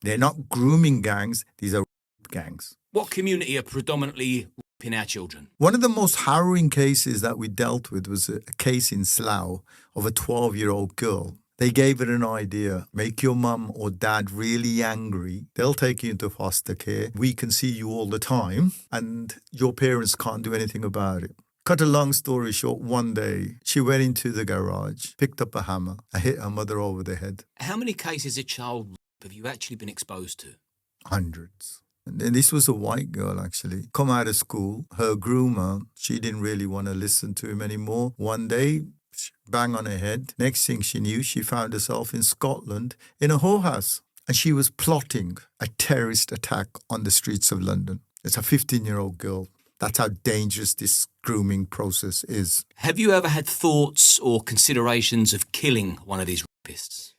They're not grooming gangs. These are gangs. What community are predominantly raping our children? One of the most harrowing cases that we dealt with was a case in Slough of a 12-year-old girl. They gave her an idea. Make your mum or dad really angry. They'll take you into foster care. We can see you all the time and your parents can't do anything about it. Cut a long story short, one day she went into the garage, picked up a hammer and hit her mother over the head. How many cases of child rape have you actually been exposed to? Hundreds. And this was a white girl, actually. Come out of school, her groomer, she didn't really want to listen to him anymore. One day, bang on her head. Next thing she knew, she found herself in Scotland in a whorehouse. And she was plotting a terrorist attack on the streets of London. It's a 15-year-old girl. That's how dangerous this grooming process is. Have you ever had thoughts or considerations of killing one of these rapists?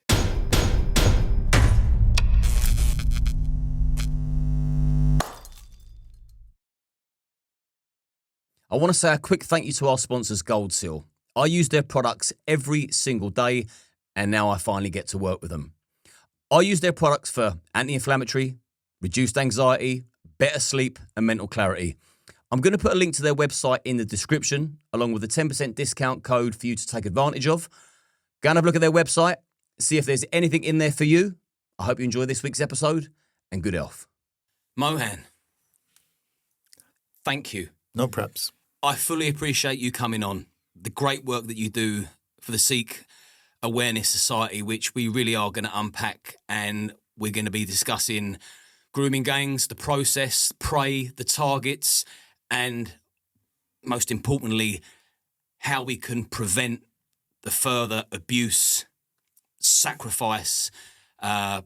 I want to say a quick thank you to our sponsors, Gold Seal. I use their products every single day, and now I finally get to work with them. I use their products for anti-inflammatory, reduced anxiety, better sleep, and mental clarity. I'm going to put a link to their website in the description, along with a 10% discount code for you to take advantage of. Go and have a look at their website, see if there's anything in there for you. I hope you enjoy this week's episode, and good health. Mohan, thank you. No preps. I fully appreciate you coming on. The great work that you do for the Sikh Awareness Society, which we really are going to unpack, and we're going to be discussing grooming gangs, the process, prey, the targets, and most importantly, how we can prevent the further abuse, sacrifice of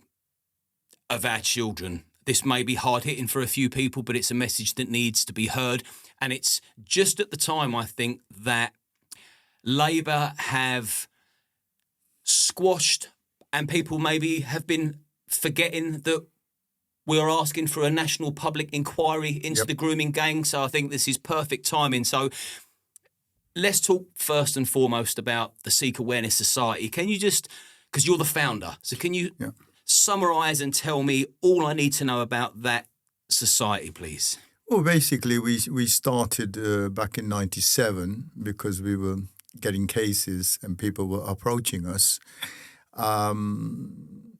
our children. This may be hard-hitting for a few people, but it's a message that needs to be heard. And it's just at the time, I think, that Labour have squashed and people maybe have been forgetting that we're asking for a national public inquiry into the grooming gang. So I think this is perfect timing. So let's talk first and foremost about the Sikh Awareness Society. Can you just, because you're the founder, so can you summarise and tell me all I need to know about that society, please? Well, basically, we started back in 97 because we were getting cases and people were approaching us.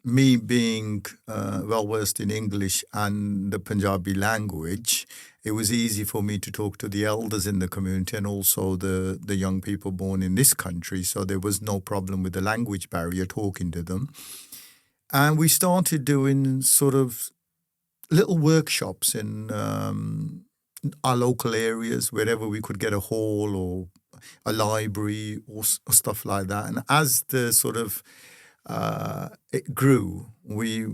Me being well-versed in English and the Punjabi language, it was easy for me to talk to the elders in the community and also the young people born in this country. So there was no problem with the language barrier talking to them. And we started doing sort of little workshops in our local areas, wherever we could get a hall or a library or stuff like that. And as the sort of it grew, we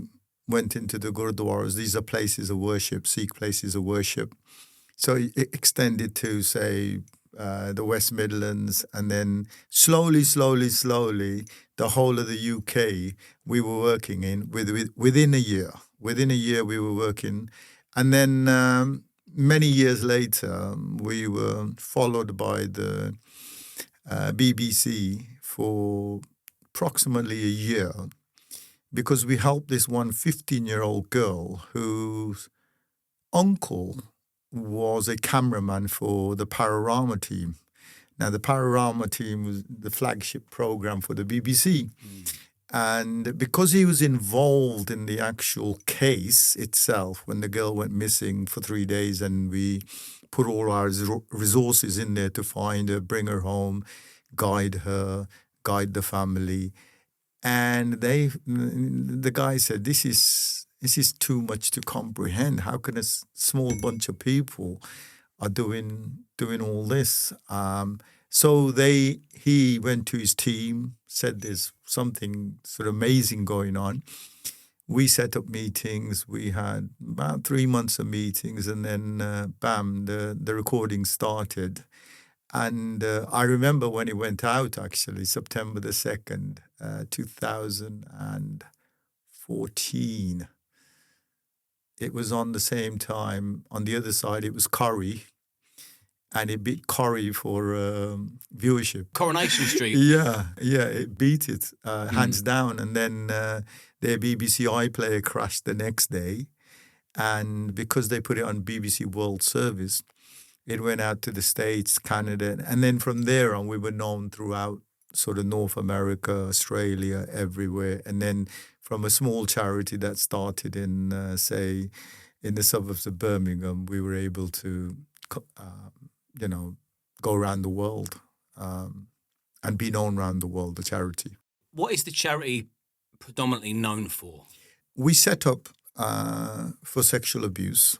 went into the gurdwaras. These are places of worship, Sikh places of worship. So it extended to, say, the West Midlands, and then slowly, the whole of the UK we were working in within a year. Within a year we were working. And then many years later, we were followed by the BBC for approximately a year because we helped this one 15-year-old girl whose uncle was a cameraman for the Panorama team. Now, the Panorama team was the flagship program for the BBC. And because he was involved in the actual case itself, when the girl went missing for 3 days and we put all our resources in there to find her, bring her home, guide her, guide the family. And the guy said, this is too much to comprehend. How can a small bunch of people are doing all this? So he went to his team, said there's something sort of amazing going on. We set up meetings. We had about 3 months of meetings, and then bam, the recording started. And I remember when it went out, actually, September the 2nd, 2014. It was on the same time. On the other side, it was Curry. and it beat Corrie for viewership. Coronation Street. Yeah, it beat it hands down. And then their BBC iPlayer crashed the next day. And because they put it on BBC World Service, it went out to the States, Canada. And then from there on, we were known throughout sort of North America, Australia, everywhere. And then from a small charity that started in, say, in the suburbs of Birmingham, we were able to, go around the world and be known around the world, the charity. What is the charity predominantly known for? We set up for sexual abuse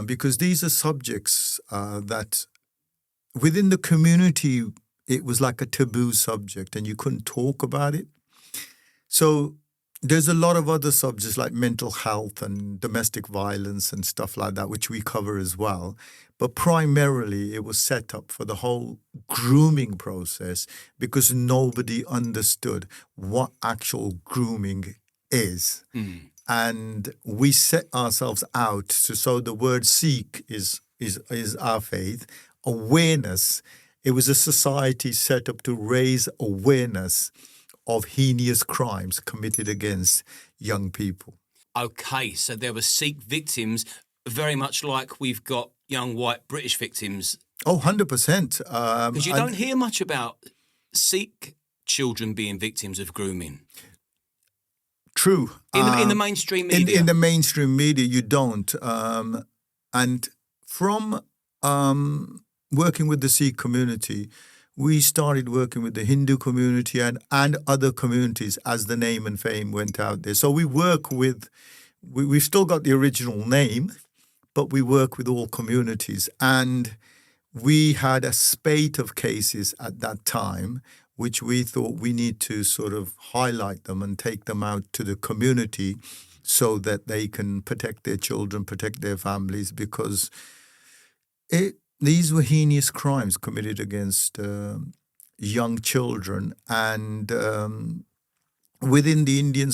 because these are subjects that within the community, it was like a taboo subject and you couldn't talk about it. So there's a lot of other subjects like mental health and domestic violence and stuff like that, which we cover as well. But primarily it was set up for the whole grooming process because nobody understood what actual grooming is. And we set ourselves out so the word Sikh is our faith. Awareness, it was a society set up to raise awareness of heinous crimes committed against young people. Okay, so there were Sikh victims, very much like we've got young white British victims. Oh, 100%. Because you don't hear much about Sikh children being victims of grooming. True. In the mainstream media. In the mainstream media, you don't. And from working with the Sikh community, we started working with the Hindu community and other communities as the name and fame went out there. So we work with, we've still got the original name, but we work with all communities. And we had a spate of cases at that time, which we thought we need to sort of highlight them and take them out to the community so that they can protect their children, protect their families, because these were heinous crimes committed against young children, and within the Indian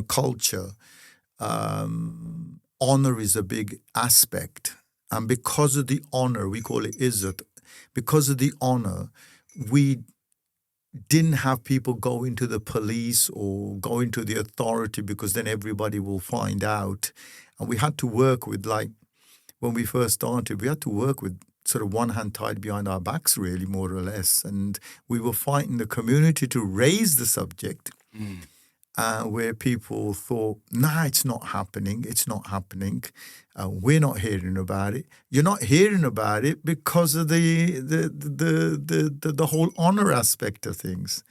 culture, honor is a big aspect, and because of the honor, we call it izzat. Because of the honor, we didn't have people go into the police or go into the authority because then everybody will find out, and we had to work with when we first started, we had to work with sort of one hand tied behind our backs, really, more or less. And we were fighting the community to raise the subject where people thought, nah, it's not happening. It's not happening. We're not hearing about it. You're not hearing about it because of the whole honor aspect of things.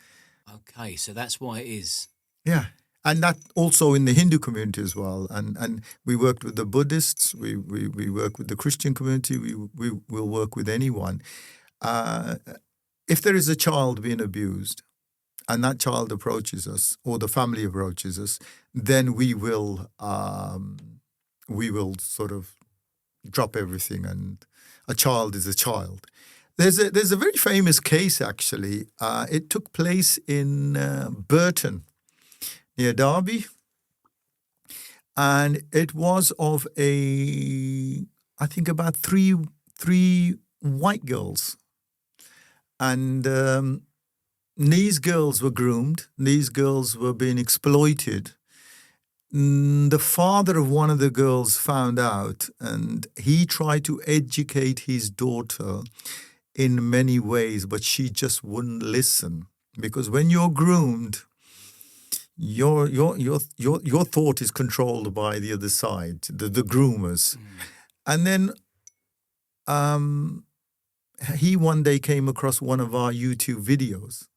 Okay, so that's why it is. Yeah. And that also in the Hindu community as well. And we worked with the Buddhists. We work with the Christian community. We will work with anyone. If there is a child being abused and that child approaches us or the family approaches us, then we will sort of drop everything, and a child is a child. There's a very famous case, actually. It took place in Burton, near Derby, and it was of I think about three white girls, and these girls were groomed. These girls were being exploited. The father of one of the girls found out, and he tried to educate his daughter in many ways, but she just wouldn't listen, because when you're groomed, your thought is controlled by the other side, the groomers. And then he one day came across one of our YouTube videos,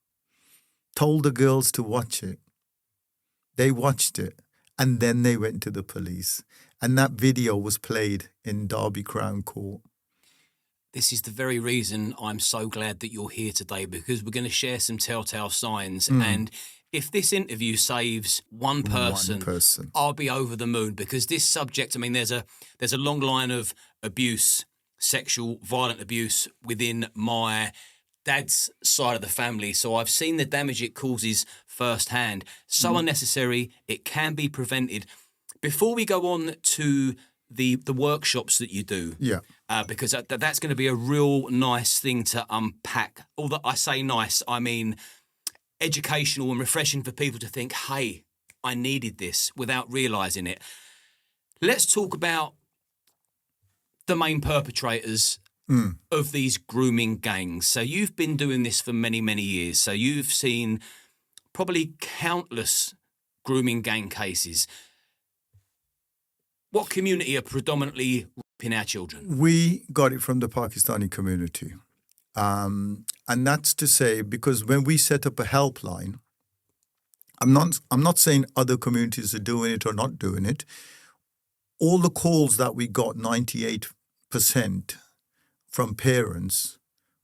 told the girls to watch it. They watched it, and then they went to the police. And that video was played in Derby Crown Court. This is the very reason I'm so glad that you're here today, because we're going to share some telltale signs. And if this interview saves one person, I'll be over the moon, because this subject, I mean, there's a long line of abuse, sexual, violent abuse within my dad's side of the family. So I've seen the damage it causes firsthand. So unnecessary, it can be prevented. Before we go on to the workshops that you do. Yeah. Because that's going to be a real nice thing to unpack. Although I say nice, I mean educational and refreshing for people to think, hey, I needed this without realising it. Let's talk about the main perpetrators of these grooming gangs. So you've been doing this for many, many years. So you've seen probably countless grooming gang cases. What community are predominantly raping our children? We got it from the Pakistani community. And that's to say, because when we set up a helpline, I'm not saying other communities are doing it or not doing it. All the calls that we got, 98% from parents,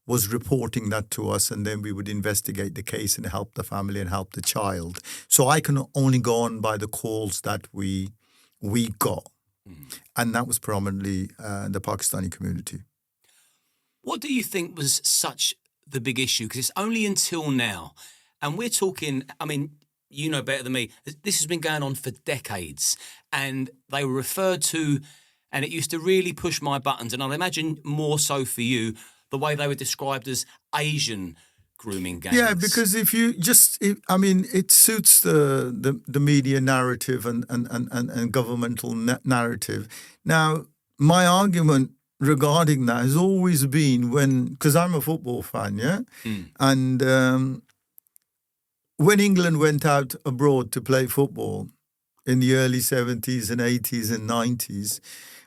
was reporting that to us, and then we would investigate the case and help the family and help the child. So I can only go on by the calls that we got. And that was predominantly the Pakistani community. What do you think was such the big issue? Because it's only until now, and we're talking, I mean, you know better than me, this has been going on for decades, and they were referred to, and it used to really push my buttons, and I'd imagine more so for you, the way they were described as Asian grooming gangs. Yeah, because if you just, it suits the media narrative and governmental narrative. Now, my argument regarding that has always been because I'm a football fan, yeah? And when England went out abroad to play football in the early 70s and 80s and 90s,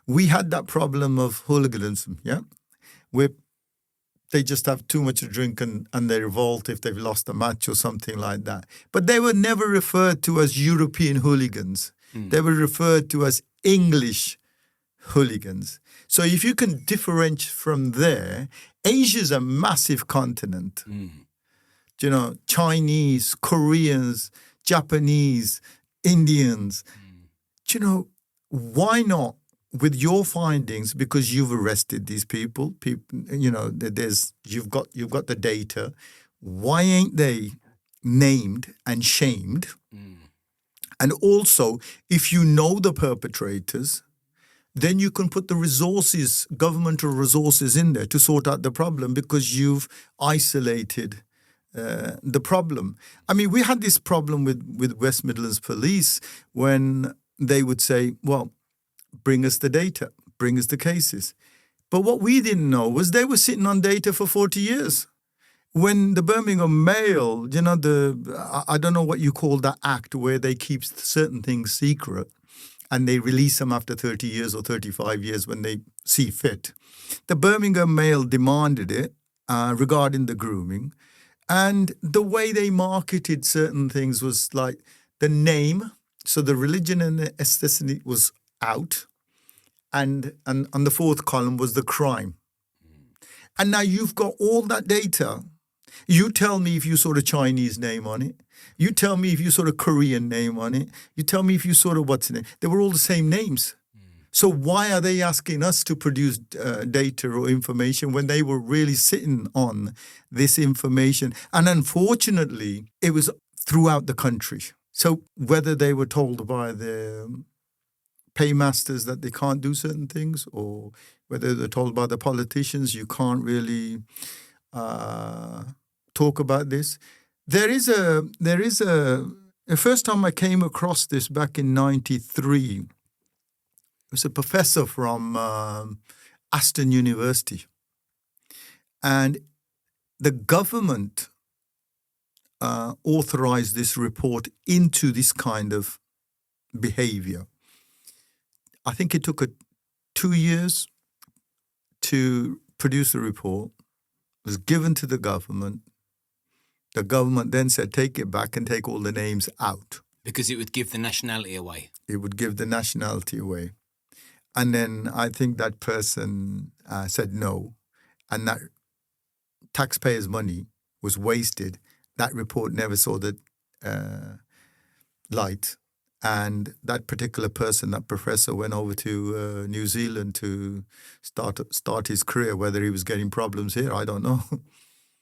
we had that problem of hooliganism, yeah? Where they just have too much to drink and they revolt if they've lost a match or something like that. But they were never referred to as European hooligans. They were referred to as English hooligans. So if you can differentiate from there, Asia's a massive continent. You know, Chinese, Koreans, Japanese, Indians. You know, why not? With your findings, because you've arrested these people, you know, you've got the data. Why ain't they named and shamed? And also, if you know the perpetrators, then you can put the resources, governmental resources in there to sort out the problem, because you've isolated the problem. I mean, we had this problem with West Midlands Police when they would say, well, bring us the data, bring us the cases. But what we didn't know was they were sitting on data for 40 years. When the Birmingham Mail, you know, I don't know what you call that act where they keep certain things secret and they release them after 30 years or 35 years when they see fit. The Birmingham Mail demanded it regarding the grooming. And the way they marketed certain things was like the name, so the religion and the ethnicity was out, and on the fourth column was the crime. And now you've got all that data. You tell me if you saw a Chinese name on it. You tell me if you saw a Korean name on it. You tell me if you saw what's in it. They were all the same names. So why are they asking us to produce data or information when they were really sitting on this information? And unfortunately, it was throughout the country. So whether they were told by the paymasters that they can't do certain things, or whether they're told by the politicians you can't really talk about this. The first time I came across this back in 93, it was a professor from Aston University. And the government authorized this report into this kind of behavior. I think it took 2 years to produce the report. It was given to the government. The government then said, take it back and take all the names out. Because it would give the nationality away. It would give the nationality away. And then I think that person said no. And that taxpayers' money was wasted. That report never saw the light. And that particular person, that professor, went over to New Zealand to start his career. Whether he was getting problems here, I don't know.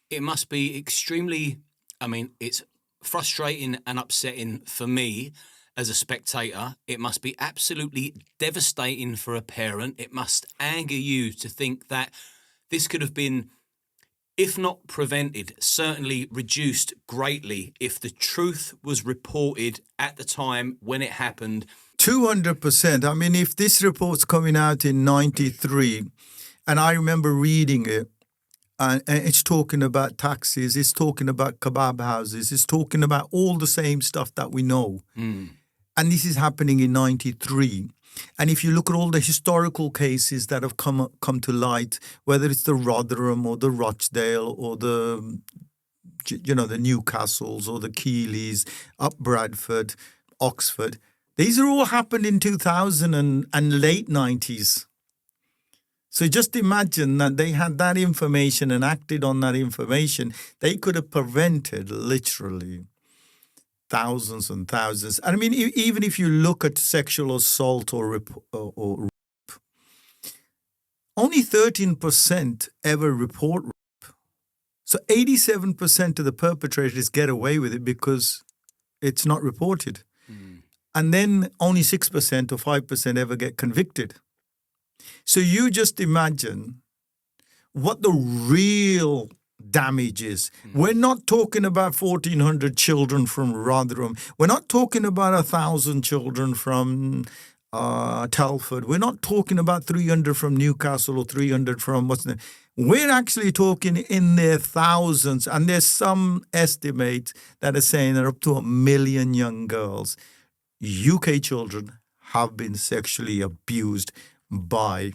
It must be extremely, I mean, it's frustrating and upsetting for me as a spectator. It must be absolutely devastating for a parent. It must anger you to think that this could have been, if not prevented, certainly reduced greatly if the truth was reported at the time when it happened. 200%. I mean, if this report's coming out in 93, and I remember reading it, and it's talking about taxis, it's talking about kebab houses, it's talking about all the same stuff that we know. And this is happening in 93. And if you look at all the historical cases that have come to light, whether it's the Rotherham or the Rochdale or the Newcastles or the Keeleys, up Bradford, Oxford, these are all happened in 2000 and late 90s. So just imagine that they had that information and acted on that information. They could have prevented literally thousands and thousands. I mean, even if you look at sexual assault or rape, only 13% ever report rape. So 87% of the perpetrators get away with it because it's not reported. And then only 6% or 5% ever get convicted. So you just imagine what the real damage is. We're not talking about 1,400 children from Rotherham. We're not talking about 1,000 children from Telford. We're not talking about 300 from Newcastle or 300 from We're actually talking in their thousands. And there's some estimates that are saying that up to 1 million young girls, UK children, have been sexually abused by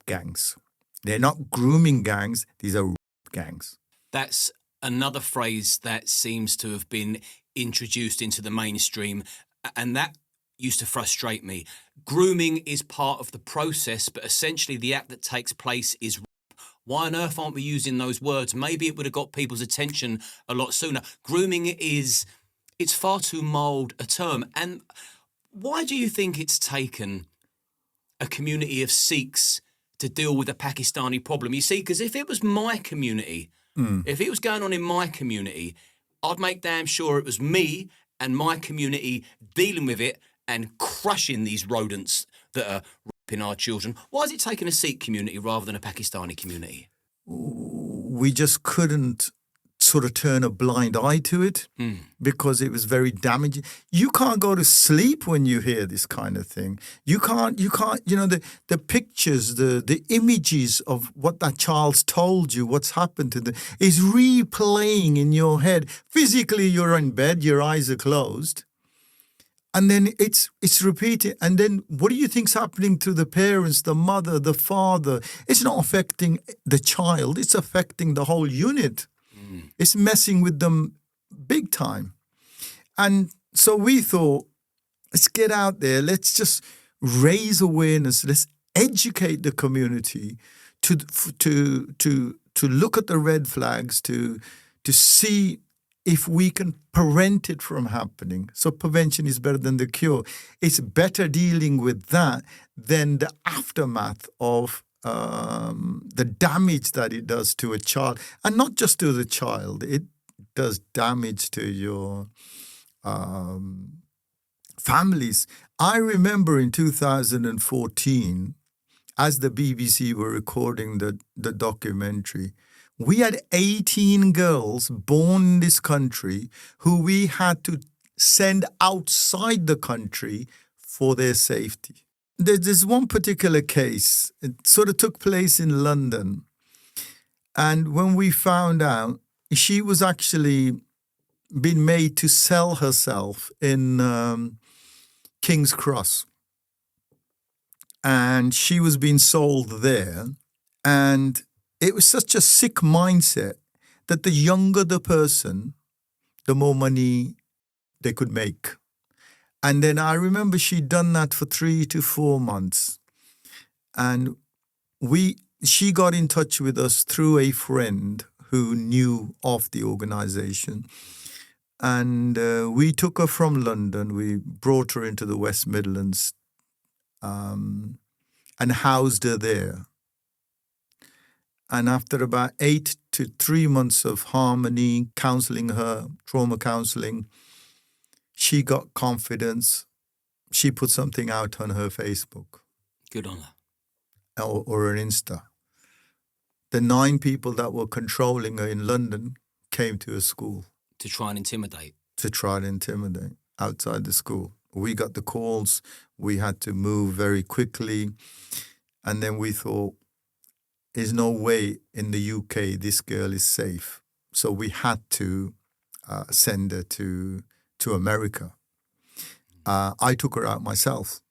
gangs. They're not grooming gangs, these are gangs. That's another phrase that seems to have been introduced into the mainstream, and that used to frustrate me. Grooming is part of the process, but essentially the act that takes place is rape. Why on earth aren't we using those words? Maybe it would have got people's attention a lot sooner. Grooming it's far too mild a term. And why do you think it's taken a community of Sikhs to deal with a Pakistani problem? You see, because if it was my community, if it was going on in my community, I'd make damn sure it was me and my community dealing with it and crushing these rodents that are raping our children. Why is it taking a Sikh community rather than a Pakistani community? We just couldn't sort of turn a blind eye to it because it was very damaging. You can't go to sleep when you hear this kind of thing. You can't, the pictures, the images of what that child's told you, what's happened to them, is replaying in your head. Physically, you're in bed, your eyes are closed. And then it's repeated. And then what do you think's happening to the parents, the mother, the father? It's not affecting the child. It's affecting the whole unit. It's messing with them big time. And so we thought, let's get out there. Let's just raise awareness. Let's educate the community to look at the red flags, to see if we can prevent it from happening. So prevention is better than the cure. It's better dealing with that than the aftermath of the damage that it does to a child. And not just to the child, it does damage to your families. I remember in 2014, as the BBC were recording the documentary, we had 18 girls born in this country who we had to send outside the country for their safety. There's one particular case. It sort of took place in London. And when we found out, she was actually being made to sell herself in King's Cross. And she was being sold there. And it was such a sick mindset that the younger the person, the more money they could make. And then I remember she'd done that for 3 to 4 months. And she got in touch with us through a friend who knew of the organization. And we took her from London. We brought her into the West Midlands and housed her there. And after about 8 to 3 months of harmony, counselling her, trauma counselling, She got confidence. She put something out on her Facebook Good on her. or her Insta. The 9 people that were controlling her in London came to her school To try and intimidate. outside the school. We got the calls. We had to move very quickly. And then we thought, there's no way in the UK this girl is safe. So we had to send her to America. I took her out myself.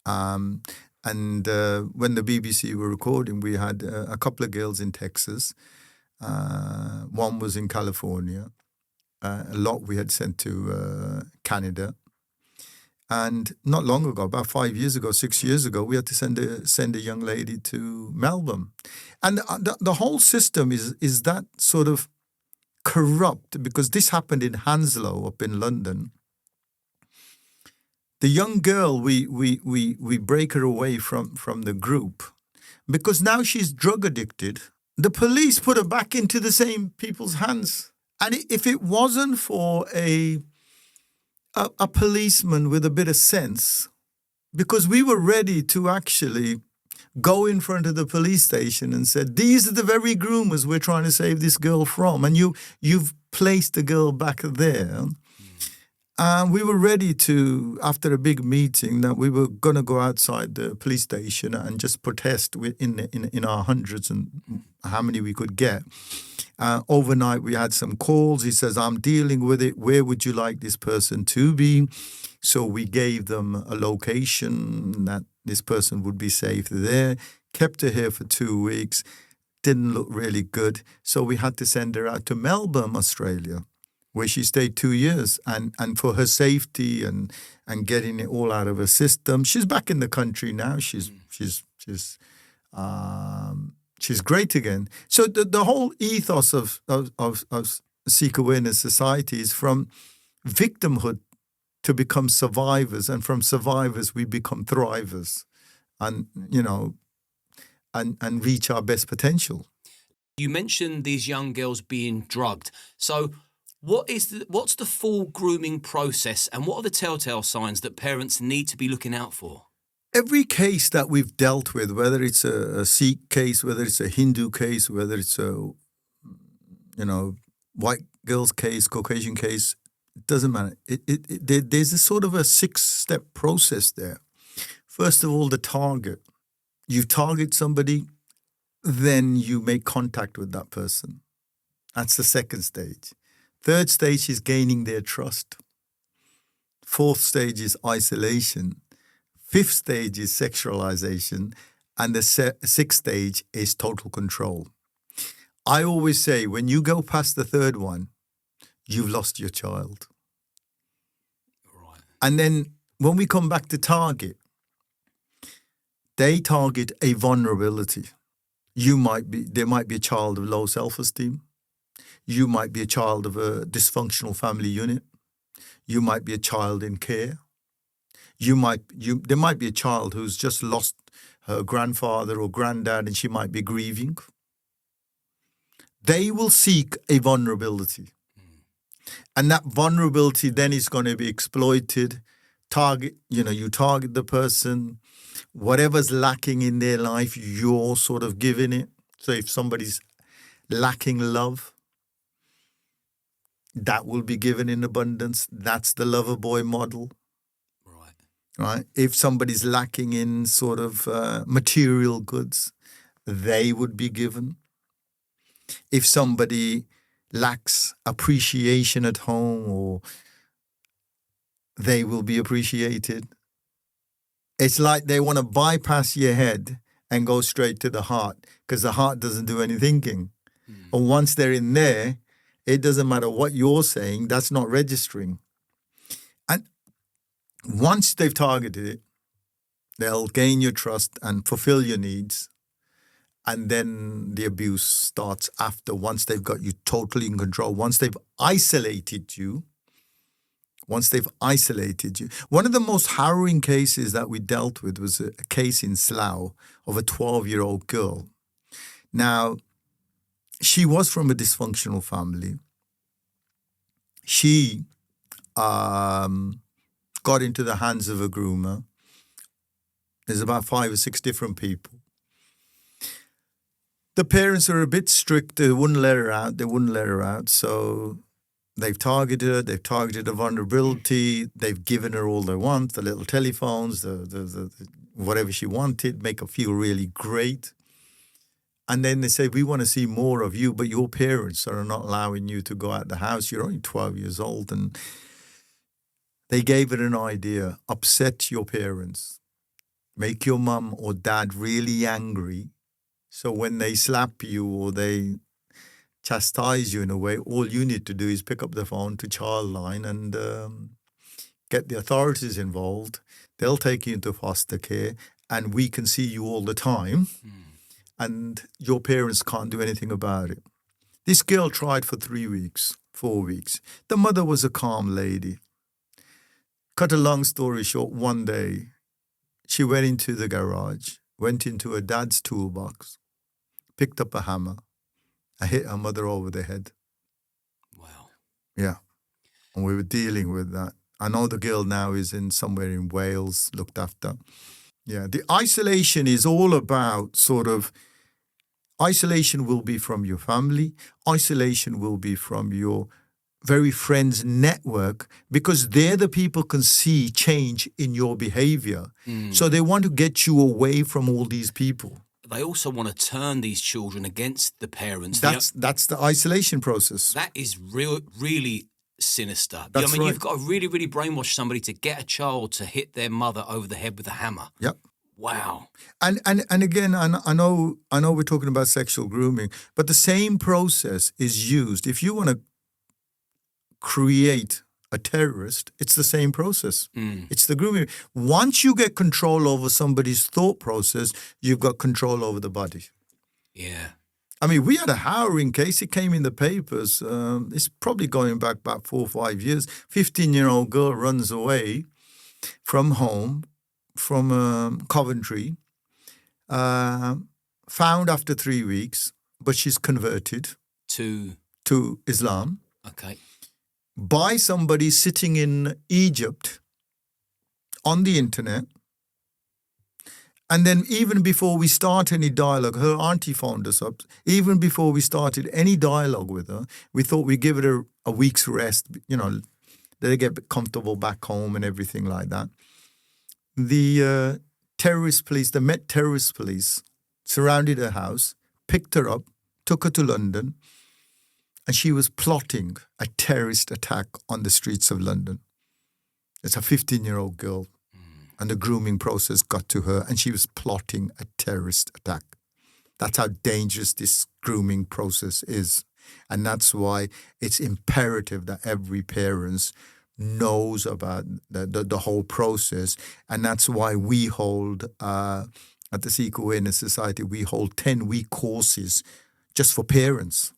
And when the BBC were recording, we had a couple of girls in Texas. One was in California. A lot we had sent to Canada. And not long ago, about 5 years ago, 6 years ago, we had to send a young lady to Melbourne. And the whole system is that sort of corrupt, because this happened in Hounslow up in London. The young girl, we break her away from the group because now she's drug addicted. The police put her back into the same people's hands. And if it wasn't for a policeman with a bit of sense, because we were ready to actually go in front of the police station and said, these are the very groomers we're trying to save this girl from. And you've placed the girl back there. We were ready to, after a big meeting, that we were going to go outside the police station and just protest in our hundreds and how many we could get. Overnight, we had some calls. He says, I'm dealing with it. Where would you like this person to be? So we gave them a location that this person would be safe there. Kept her here for 2 weeks. Didn't look really good. So we had to send her out to Melbourne, Australia, where she stayed 2 years, and for her safety and getting it all out of her system. She's back in the country now. She's great again. So the whole ethos of Sikh Awareness Society is from victimhood to become survivors, and from survivors we become thrivers, and and reach our best potential. You mentioned these young girls being drugged. So what's the full grooming process, and what are the telltale signs that parents need to be looking out for? Every case that we've dealt with, whether it's a Sikh case, whether it's a Hindu case, whether it's a white girl's case, Caucasian case, it doesn't matter. There's a sort of a 6-step process there. First of all, the target. You target somebody, then you make contact with that person. That's the second stage. Third stage is gaining their trust. Fourth stage is isolation. Fifth stage is sexualization. And the sixth stage is total control. I always say, when you go past the third one, you've lost your child. Right. And then when we come back to target, they target a vulnerability. There might be a child of low self-esteem. You might be a child of a dysfunctional family unit. You might be a child in care. There might be a child who's just lost her grandfather or granddad, and she might be grieving. They will seek a vulnerability. And that vulnerability then is going to be exploited. You target the person. Whatever's lacking in their life, you're sort of giving it. So if somebody's lacking love, that will be given in abundance. That's the lover boy model. Right? If somebody's lacking in sort of material goods, they would be given. If somebody lacks appreciation at home, or they will be appreciated. It's like they want to bypass your head and go straight to the heart, because the heart doesn't do any thinking. But once they're in there, it doesn't matter what you're saying, that's not registering. And once they've targeted it, they'll gain your trust and fulfill your needs. And then the abuse starts after, once they've got you totally in control, once they've isolated you. One of the most harrowing cases that we dealt with was a case in Slough of a 12-year-old girl. Now, she was from a dysfunctional family. She got into the hands of a groomer. There's about 5 or 6 different people. The parents are a bit strict. They wouldn't let her out. So they've targeted a vulnerability. They've given her all they want, the little telephones, the whatever she wanted, make her feel really great. And then they say, we want to see more of you, but your parents are not allowing you to go out the house. You're only 12 years old. And they gave it an idea. Upset your parents. Make your mum or dad really angry. So when they slap you or they chastise you in a way, all you need to do is pick up the phone to Childline and get the authorities involved. They'll take you into foster care and we can see you all the time. And your parents can't do anything about it. This girl tried for 3 weeks, 4 weeks. The mother was a calm lady. Cut a long story short, one day she went into the garage, went into her dad's toolbox, picked up a hammer, and hit her mother over the head. Wow. Yeah. And we were dealing with that. I know the girl now is somewhere in Wales, looked after. Yeah. The isolation is all about isolation will be from your family. Isolation will be from your very friends network because they're the people can see change in your behavior. So they want to get you away from all these people. They also want to turn these children against the parents. That's the isolation process. That is really sinister. That's right. You've got to really, really brainwash somebody to get a child to hit their mother over the head with a hammer. Yep. Wow. And again, I know we're talking about sexual grooming, but the same process is used. If you want to create a terrorist, it's the same process. It's the grooming. Once you get control over somebody's thought process, you've got control over the body. Yeah. I mean, we had a Howering case. It came in the papers. It's probably going back about 4 or 5 years. 15-year-old girl runs away from home, from Coventry, found after 3 weeks, but she's converted to Islam. Okay. By somebody sitting in Egypt on the internet. And then even before we start any dialogue, her auntie phoned us up. Even before we started any dialogue with her, we thought we'd give it a week's rest, let her get comfortable back home and everything like that. The the Met terrorist police surrounded her house, picked her up, took her to London, and she was plotting a terrorist attack on the streets of London. It's a 15-year-old girl, and the grooming process got to her, and she was plotting a terrorist attack. That's how dangerous this grooming process is. And that's why it's imperative that every parent knows about the whole process. And that's why we hold, at the Sikh Awareness Society, we hold 10-week courses just for parents.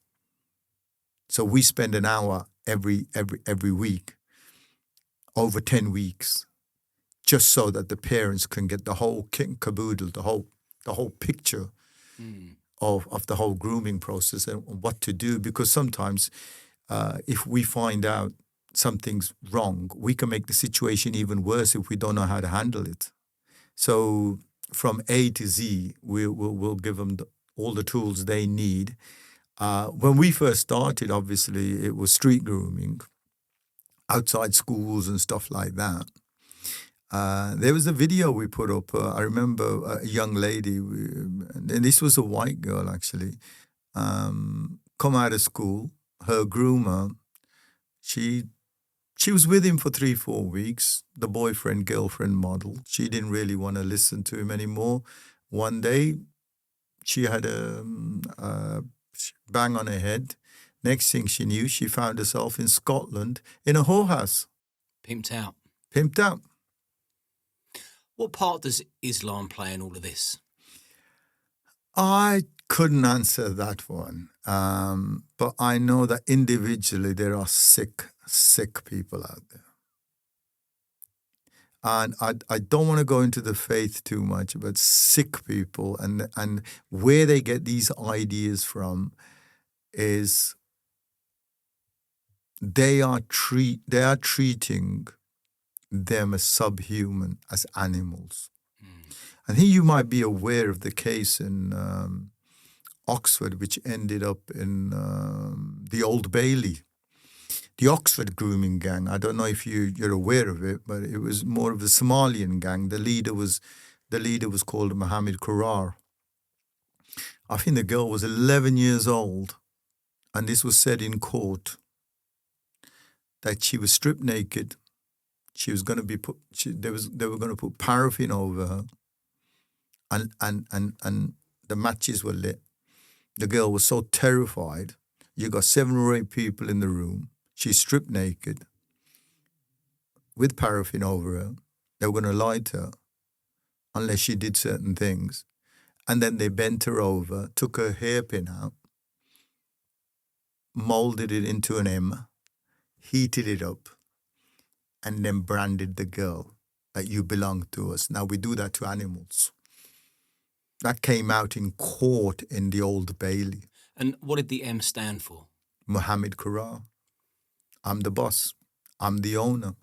So we spend an hour every week, over 10 weeks, just so that the parents can get the whole kit and caboodle, the whole picture of the whole grooming process and what to do. Because sometimes if we find out something's wrong, we can make the situation even worse if we don't know how to handle it. So from A to Z, we'll give them all the tools they need. When we first started, obviously, it was street grooming, outside schools and stuff like that. There was a video we put up. I remember a young lady, and this was a white girl actually, come out of school. Her groomer, she was with him for 3-4 weeks, the boyfriend-girlfriend model. She didn't really want to listen to him anymore. One day, she had a bang on her head. Next thing she knew, she found herself in Scotland in a whorehouse. Pimped out. What part does Islam play in all of this? I couldn't answer that one. But I know that individually there are sick people out there. And I don't want to go into the faith too much, but sick people and where they get these ideas from is they are treating them as subhuman, as animals. I think you might be aware of the case in Oxford, which ended up in the Old Bailey. The Oxford grooming gang. I don't know if you're aware of it, but it was more of a Somalian gang. The leader was called Mohammed Kurar. I think the girl was 11 years old, and this was said in court that she was stripped naked. She was going to be put. They were going to put paraffin over her, and the matches were lit. The girl was so terrified. You got 7 or 8 people in the room. She's stripped naked with paraffin over her. They were going to light her unless she did certain things. And then they bent her over, took her hairpin out, molded it into an M, heated it up, and then branded the girl that you belong to us. Now, we do that to animals. That came out in court in the Old Bailey. And what did the M stand for? Mohammed Kurar. I'm the boss. I'm the owner.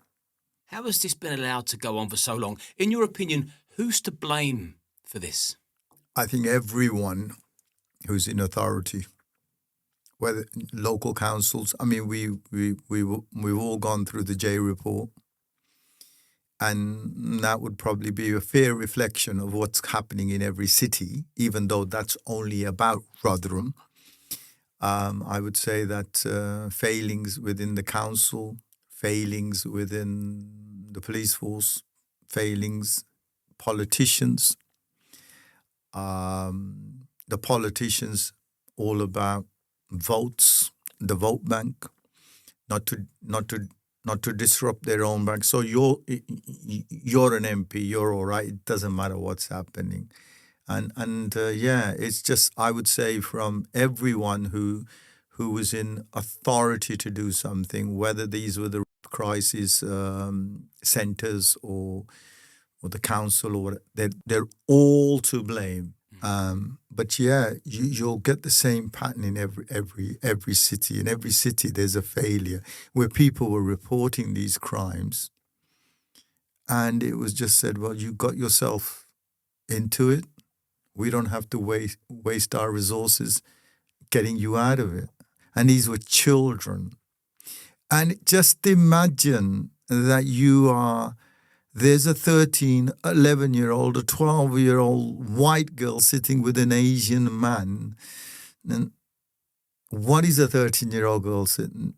How has this been allowed to go on for so long? In your opinion, who's to blame for this? I think everyone who's in authority, whether local councils. I mean, we've all gone through the J report, and that would probably be a fair reflection of what's happening in every city, even though that's only about Rotherham. I would say that failings within the council, failings within the police force, failings, politicians. The politicians all about votes, the vote bank, not to disrupt their own bank. So you're an MP, you're all right. It doesn't matter what's happening. And it's just, I would say, from everyone who was in authority to do something, whether these were the crisis centres or the council or whatever, they're all to blame. But you'll get the same pattern in every city. In every city, there's a failure where people were reporting these crimes, and it was just said, "Well, you got yourself into it. We don't have to waste our resources getting you out of it." And these were children. And just imagine that there's a 13, 11-year-old, a 12-year-old white girl sitting with an Asian man. And what is a 13-year-old girl sitting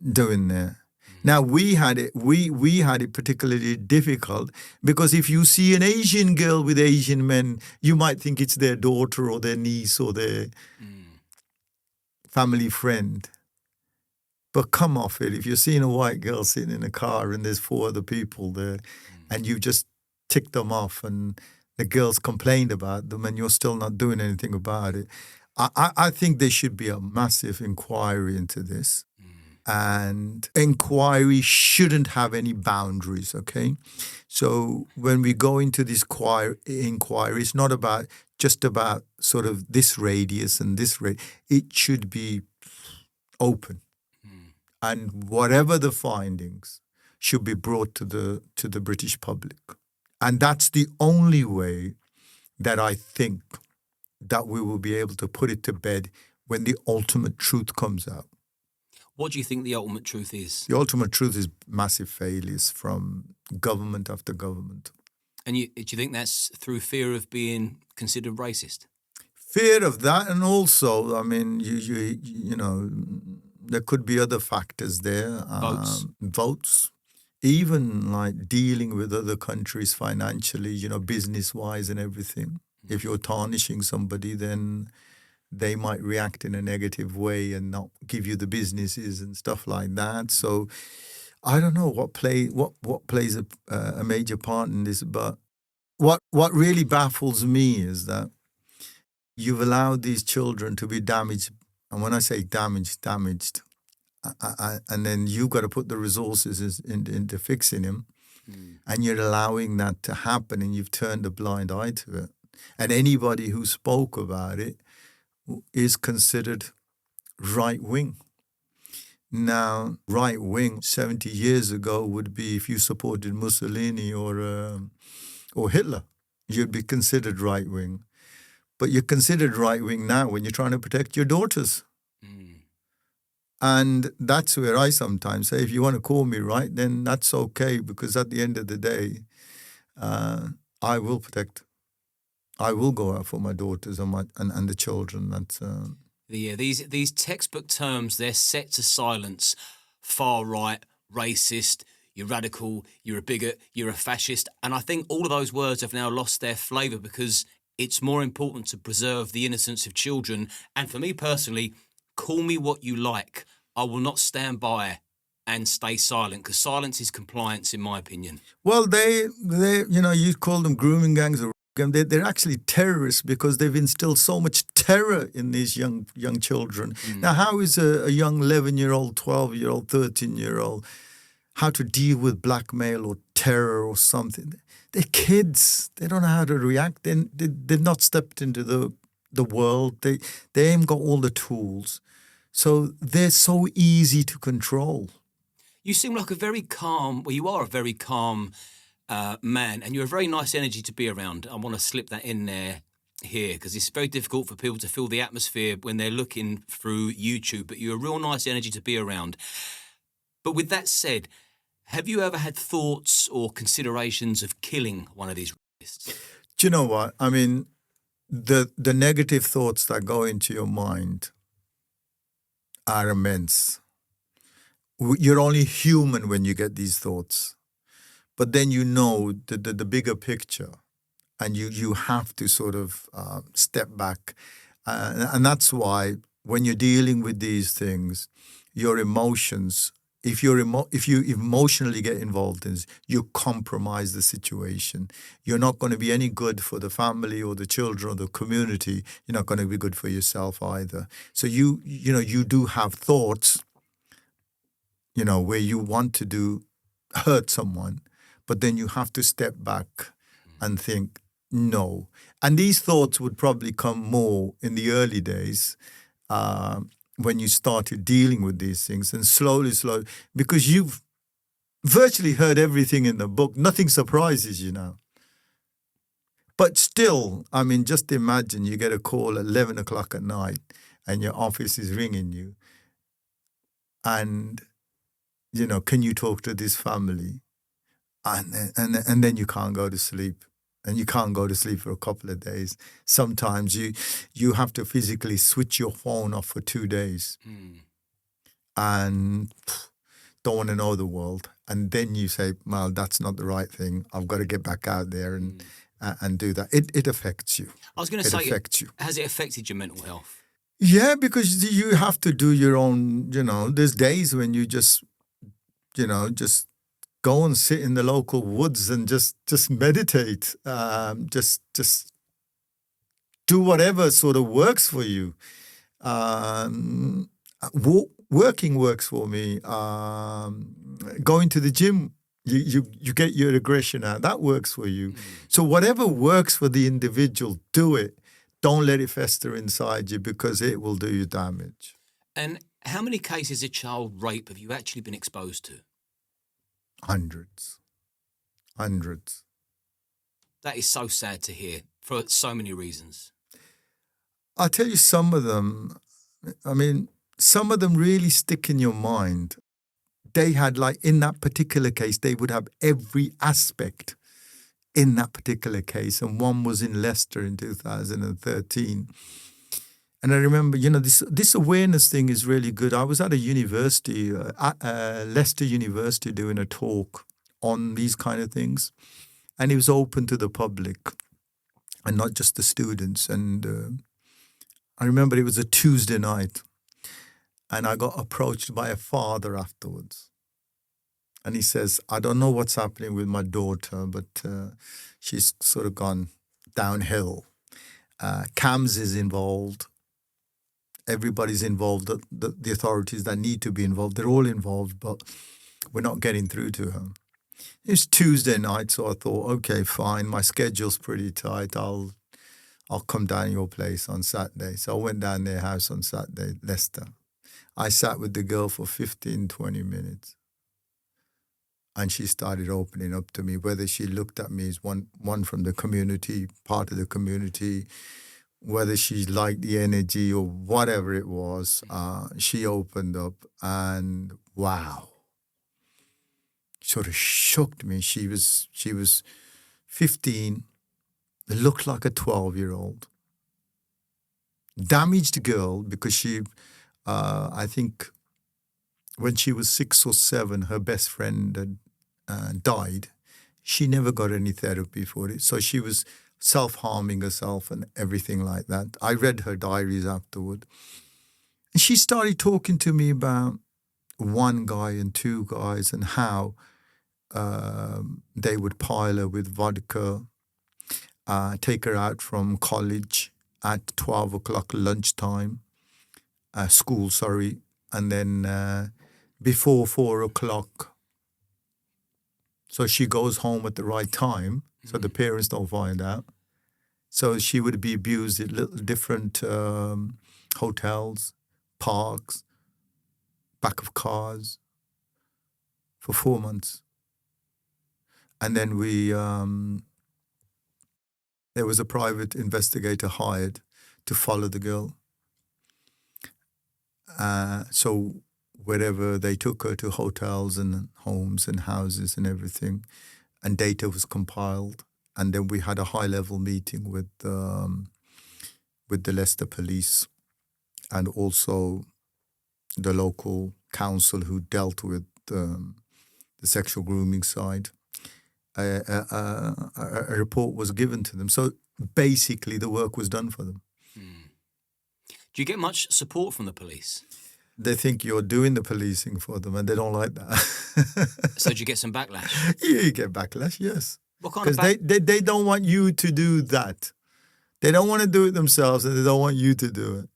doing there? Now, we had it particularly difficult because if you see an Asian girl with Asian men, you might think it's their daughter or their niece or their family friend. But come off it. If you're seeing a white girl sitting in a car and there's 4 other people there and you just ticked them off and the girls complained about them and you're still not doing anything about it, I think there should be a massive inquiry into this. And inquiry shouldn't have any boundaries, okay? So when we go into this inquiry, it's not just about sort of this radius and this radius. It should be open. And whatever the findings should be brought to the British public. And that's the only way that I think that we will be able to put it to bed when the ultimate truth comes out. What do you think the ultimate truth is? The ultimate truth is massive failures from government after government. And do you think that's through fear of being considered racist? Fear of that, and also, I mean, you know, there could be other factors there. Votes. Even like dealing with other countries financially, you know, business-wise and everything. If you're tarnishing somebody, then they might react in a negative way and not give you the businesses and stuff like that. So I don't know what plays a major part in this, but what really baffles me is that you've allowed these children to be damaged. And when I say damaged, and then you've got to put the resources into fixing them, and you're allowing that to happen, and you've turned a blind eye to it. And anybody who spoke about it is considered right-wing. Now, right wing 70 years ago would be if you supported Mussolini or Hitler, you'd be considered right wing. But you're considered right wing now when you're trying to protect your daughters. And that's where I sometimes say, if you want to call me right, then that's okay, because at the end of the day, I will protect. I will go out for my daughters and the children. That's these textbook terms, they're set to silence far right, racist, you're radical, you're a bigot, you're a fascist. And I think all of those words have now lost their flavour because it's more important to preserve the innocence of children. And for me personally, call me what you like. I will not stand by and stay silent, because silence is compliance, in my opinion. Well, they you call them grooming gangs or they're actually terrorists because they've instilled so much terror in these young children. Now, how is a young 11-year-old, 12-year-old, 13-year-old, how to deal with blackmail or terror or something? They're kids. They don't know how to react. They've not stepped into the world. They ain't got all the tools. So they're so easy to control. You seem like a very calm, well, you are a very calm man, and you're a very nice energy to be around. I want to slip that in there here, because it's very difficult for people to feel the atmosphere when they're looking through YouTube, but you're a real nice energy to be around. But with that said, have you ever had thoughts or considerations of killing one of these rapists? Do you know what? I mean, the negative thoughts that go into your mind are immense. You're only human when you get these thoughts. But then you know the bigger picture, and you have to sort of step back. And that's why when you're dealing with these things, your emotions, if you emotionally get involved in this, you compromise the situation. You're not going to be any good for the family or the children or the community. You're not going to be good for yourself either. So you do have thoughts, where you want to hurt someone, but then you have to step back and think, no. And these thoughts would probably come more in the early days when you started dealing with these things, and slowly, because you've virtually heard everything in the book, nothing surprises you now. But still, I mean, just imagine you get a call at 11 o'clock at night and your office is ringing you and, can you talk to this family? And then you can't go to sleep. And you can't go to sleep for a couple of days. Sometimes you have to physically switch your phone off for 2 days. And don't want to know the world. And then you say, well, that's not the right thing. I've got to get back out there and do that. It affects you. I was going to say, has it affected your mental health? Yeah, because you have to do your own, there's days when you just go and sit in the local woods and just meditate. Just do whatever sort of works for you. Working works for me. Going to the gym, you get your aggression out. That works for you. So whatever works for the individual, do it. Don't let it fester inside you, because it will do you damage. And how many cases of child rape have you actually been exposed to? Hundreds. That is so sad to hear, for so many reasons. I'll tell you some of them. I mean, some of them really stick in your mind. They had, in that particular case, they would have every aspect in that particular case. And one was in Leicester in 2013. And I remember, this awareness thing is really good. I was at a university, Leicester University, doing a talk on these kind of things. And it was open to the public and not just the students. And I remember it was a Tuesday night. And I got approached by a father afterwards. And he says, I don't know what's happening with my daughter, but she's sort of gone downhill. CAMS is involved. Everybody's involved, the authorities that need to be involved, they're all involved, but we're not getting through to her. It's Tuesday night, so I thought, okay, fine, my schedule's pretty tight. I'll come down to your place on Saturday. So I went down their house on Saturday, Leicester. I sat with the girl for 15, 20 minutes. And she started opening up to me, whether she looked at me as one from the community, part of the community, whether she liked the energy or whatever it was. She opened up and wow, sort of shocked me. She was 15, looked like a 12-year-old. Damaged girl because she, I think when she was 6 or 7, her best friend had died. She never got any therapy for it. So she was self-harming herself and everything like that. I read her diaries afterward. And she started talking to me about one guy and two guys and how they would pile her with vodka, take her out from college at 12 o'clock lunchtime, school, and then before 4 o'clock. So she goes home at the right time, so the parents don't find out. So she would be abused at little different hotels, parks, back of cars for 4 months. And then there was a private investigator hired to follow the girl. So wherever they took her to hotels and homes and houses and everything, and data was compiled. And then we had a high-level meeting with the Leicester police and also the local council who dealt with the sexual grooming side. A report was given to them. So basically the work was done for them. Do you get much support from the police? They think you're doing the policing for them and they don't like that. So do you get some backlash? Yeah, you get backlash, yes. What kind of Because they don't want you to do that. They don't want to do it themselves and they don't want you to do it.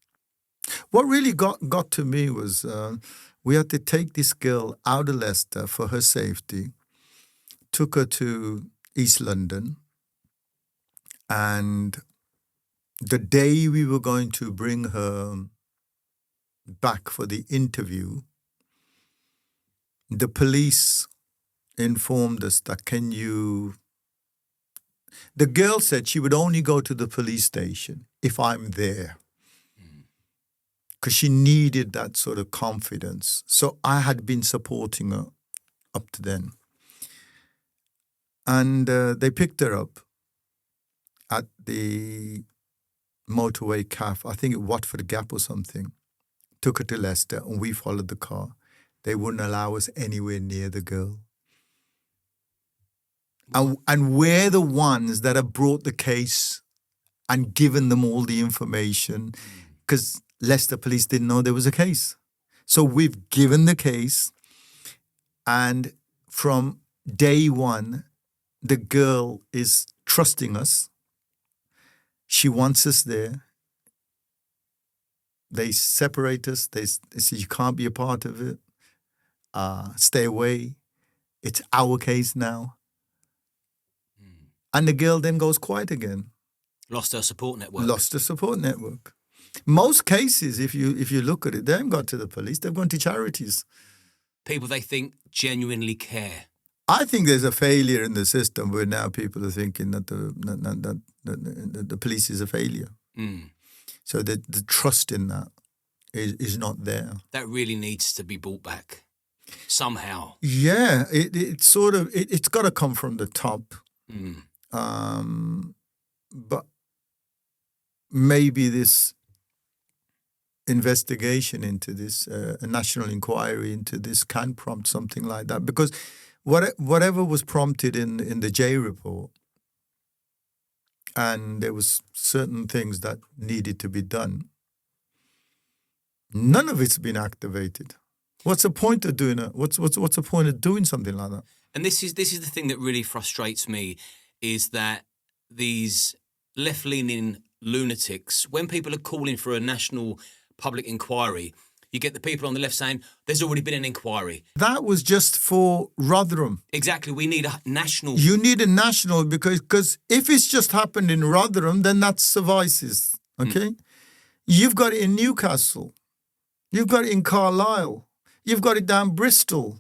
What really got to me was we had to take this girl out of Leicester for her safety, took her to East London, and the day we were going to bring her back for the interview, the police informed us that the girl said she would only go to the police station if I'm there. Because she needed that sort of confidence. So I had been supporting her up to then. And they picked her up at the motorway cafe, I think at Watford Gap or something, took her to Leicester and we followed the car. They wouldn't allow us anywhere near the girl. And we're the ones that have brought the case and given them all the information because Leicester police didn't know there was a case. So we've given the case, and from day one, the girl is trusting us. She wants us there. They separate us. They say, you can't be a part of it. Stay away. It's our case now. And the girl then goes quiet again. Lost her support network. Lost her support network. Most cases, if you look at it, they haven't got to the police. They've gone to charities. People they think genuinely care. I think there's a failure in the system where now people are thinking that the police is a failure. So the trust in that is not there. That really needs to be brought back somehow. Yeah, it's got to come from the top. But maybe this investigation into this, a national inquiry into this can prompt something like that. Because whatever was prompted in the J report, and there was certain things that needed to be done, none of it's been activated. What's the point of doing it? What's the point of doing something like that? And this is the thing that really frustrates me, is that these left-leaning lunatics, when people are calling for a national public inquiry, you get the people on the left saying, there's already been an inquiry. That was just for Rotherham. Exactly. We need a national. You need a national because if it's just happened in Rotherham, then that suffices, okay? You've got it in Newcastle. You've got it in Carlisle. You've got it down Bristol.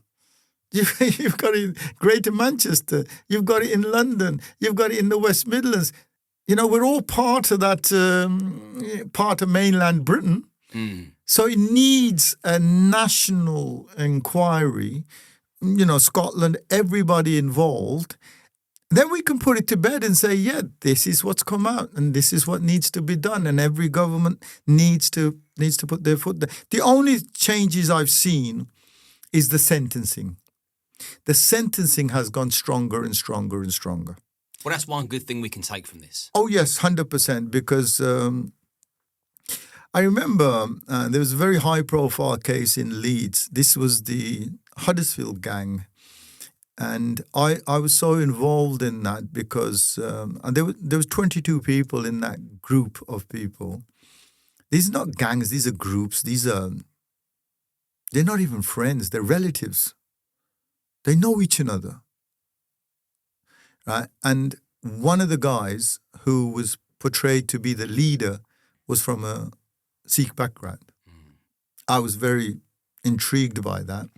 You've got it in Greater Manchester. You've got it in London. You've got it in the West Midlands. We're all part of that, part of mainland Britain. So it needs a national inquiry, Scotland, everybody involved. Then we can put it to bed and say, yeah, this is what's come out and this is what needs to be done. And every government needs to put their foot there. The only changes I've seen is the sentencing. The sentencing has gone stronger and stronger and stronger. Well, that's one good thing we can take from this. Oh, yes, 100%. Because I remember there was a very high-profile case in Leeds. This was the Huddersfield gang. And I was so involved in that because and there was 22 people in that group of people. These are not gangs. These are groups. They're not even friends. They're relatives. They know each other. Right? And one of the guys who was portrayed to be the leader was from a Sikh background. I was very intrigued by that.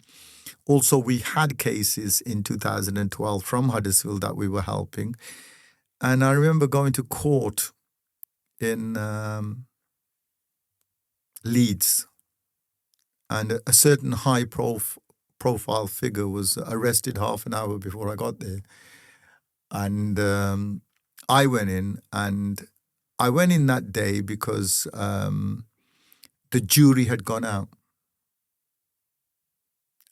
Also, we had cases in 2012 from Huddersfield that we were helping. And I remember going to court in Leeds, and a certain high-profile figure was arrested half an hour before I got there. And I went in, and I went in that day because the jury had gone out.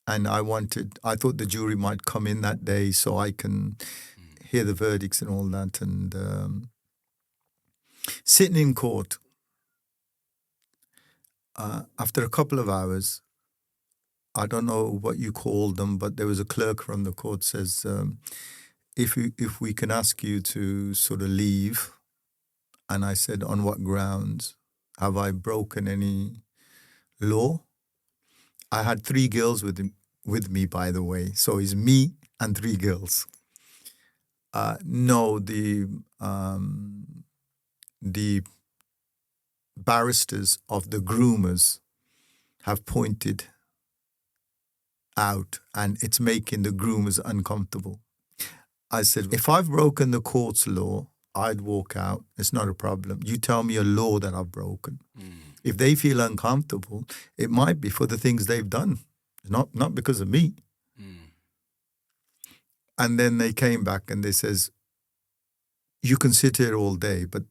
And I thought the jury might come in that day so I can hear the verdicts and all that. And sitting in court, after a couple of hours, I don't know what you called them, but there was a clerk from the court says, if we can ask you to sort of leave. And I said, on what grounds? Have I broken any law? I had 3 girls with me, by the way. So it's me and 3 girls. No, the barristers of the groomers have pointed out, and it's making the groomers uncomfortable. I said, if I've broken the court's law, I'd walk out. It's not a problem. You tell me a law that I've broken. If they feel uncomfortable, it might be for the things they've done, not because of me. And then they came back and they says, you can sit here all day, but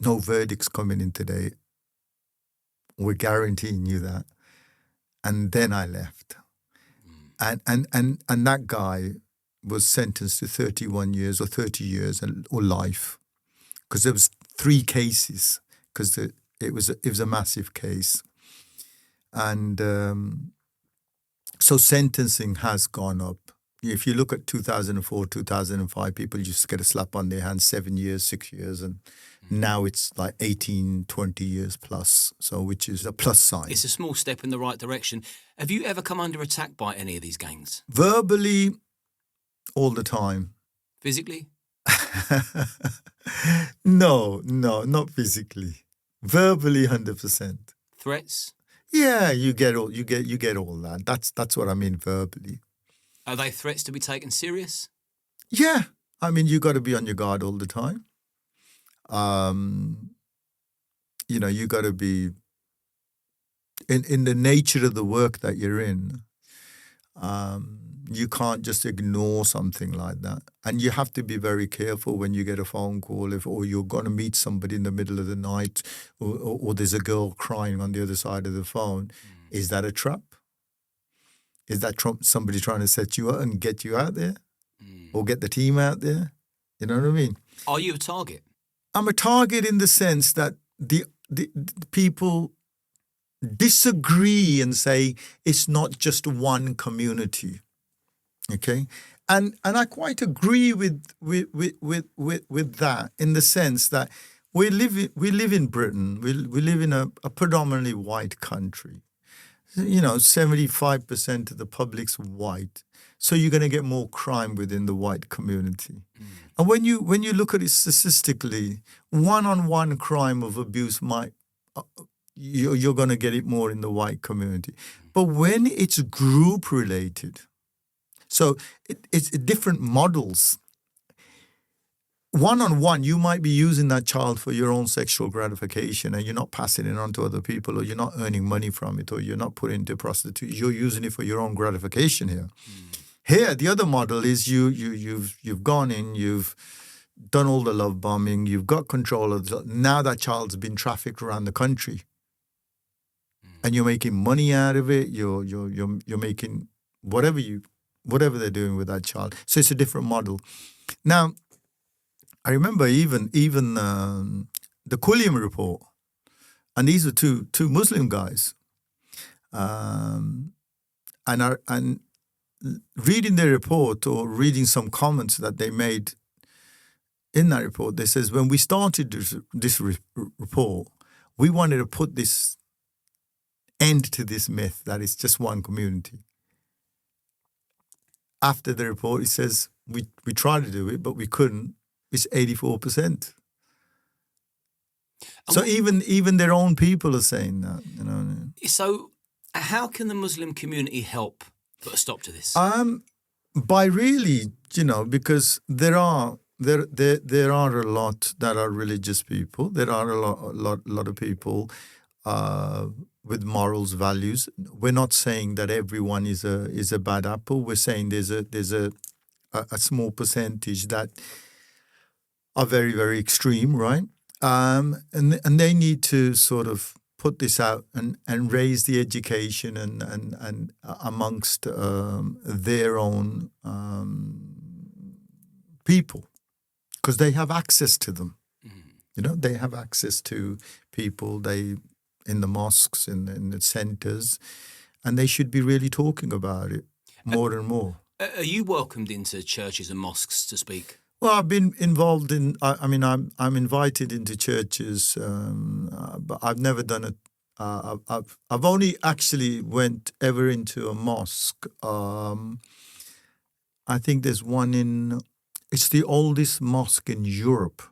no verdict's coming in today. We're guaranteeing you that. And then I left. And that guy was sentenced to 31 years or 30 years or life, because there was 3 cases, because it was a massive case. And so sentencing has gone up. If you look at 2004, 2005, people used to get a slap on their hand, 7 years, 6 years, and now it's like 18, 20 years plus, so which is a plus sign. It's a small step in the right direction. Have you ever come under attack by any of these gangs? Verbally, all the time. Physically? No, not physically. Verbally, 100%. Threats? Yeah, you get all that. That's what I mean verbally. Are they threats to be taken serious? Yeah, I mean, you got to be on your guard all the time. You got to be in the nature of the work that you're in. You can't just ignore something like that. And you have to be very careful when you get a phone call or you're going to meet somebody in the middle of the night or there's a girl crying on the other side of the phone. Is that a trap? Is that somebody trying to set you up and get you out there? Or get the team out there? You know what I mean? Are you a target? I'm a target in the sense that the people disagree and say it's not just one community. Okay, and I quite agree with that in the sense that we live in Britain. We live in a predominantly white country. 75% of the public's white, so you're going to get more crime within the white community. And when you look at it statistically, one-on-one crime of abuse might you're going to get it more in the white community. But when it's group related, so it's different models. One-on-one, you might be using that child for your own sexual gratification and you're not passing it on to other people, or you're not earning money from it, or you're not putting it into prostitution. You're using it for your own gratification here. Here, the other model is you've gone in, you've done all the love bombing, you've got control of the, now that child's been trafficked around the country. And you're making money out of it, you're making whatever they're doing with that child. So it's a different model. Now, I remember even the 𝐷𝐿𝐼𝐻 report, and these are two Muslim guys, and reading their report or reading some comments that they made in that report, they says when we started this report, we wanted to put this end to this myth that it's just one community. After the report, it says we tried to do it, but we couldn't. It's 84%. So even their own people are saying that, you know. So how can the Muslim community help put a stop to this? By really, you know, because there are a lot that are religious people. There are a lot of people with morals, values. We're not saying that everyone is a bad apple. We're saying there's a small percentage that are very, very extreme, right? And they need to sort of put this out and raise the education and amongst their own people, because they have access to them. You know, they have access to people in the mosques, in the centres, and they should be really talking about it more and more. Are you welcomed into churches and mosques to speak? Well, I've been involved in. I'm invited into churches, but I've never done it. I've only actually went ever into a mosque. I think there's one it's the oldest mosque in Europe.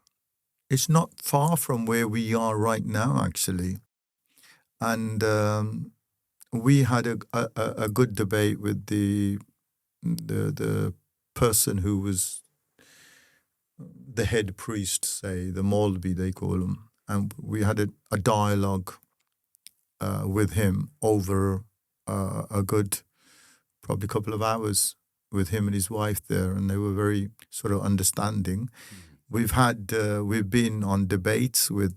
It's not far from where we are right now, actually. And we had a good debate with the person who was the head priest, say, the Maulvi, they call him. And we had a dialogue with him over a good, probably couple of hours with him and his wife there, and they were very sort of understanding. We've been on debates with,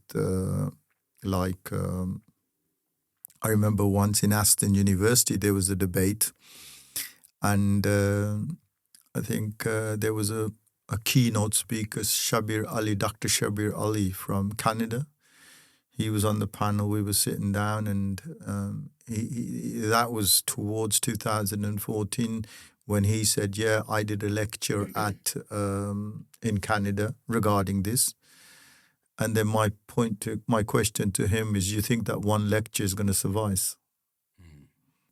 I remember once in Aston University, there was a debate, and I think there was a keynote speaker, Dr. Shabir Ali from Canada. He was on the panel. We were sitting down, and that was towards 2014 when he said, "Yeah, I did a lecture in Canada regarding this." And then my question to him is, you think that one lecture is going to suffice?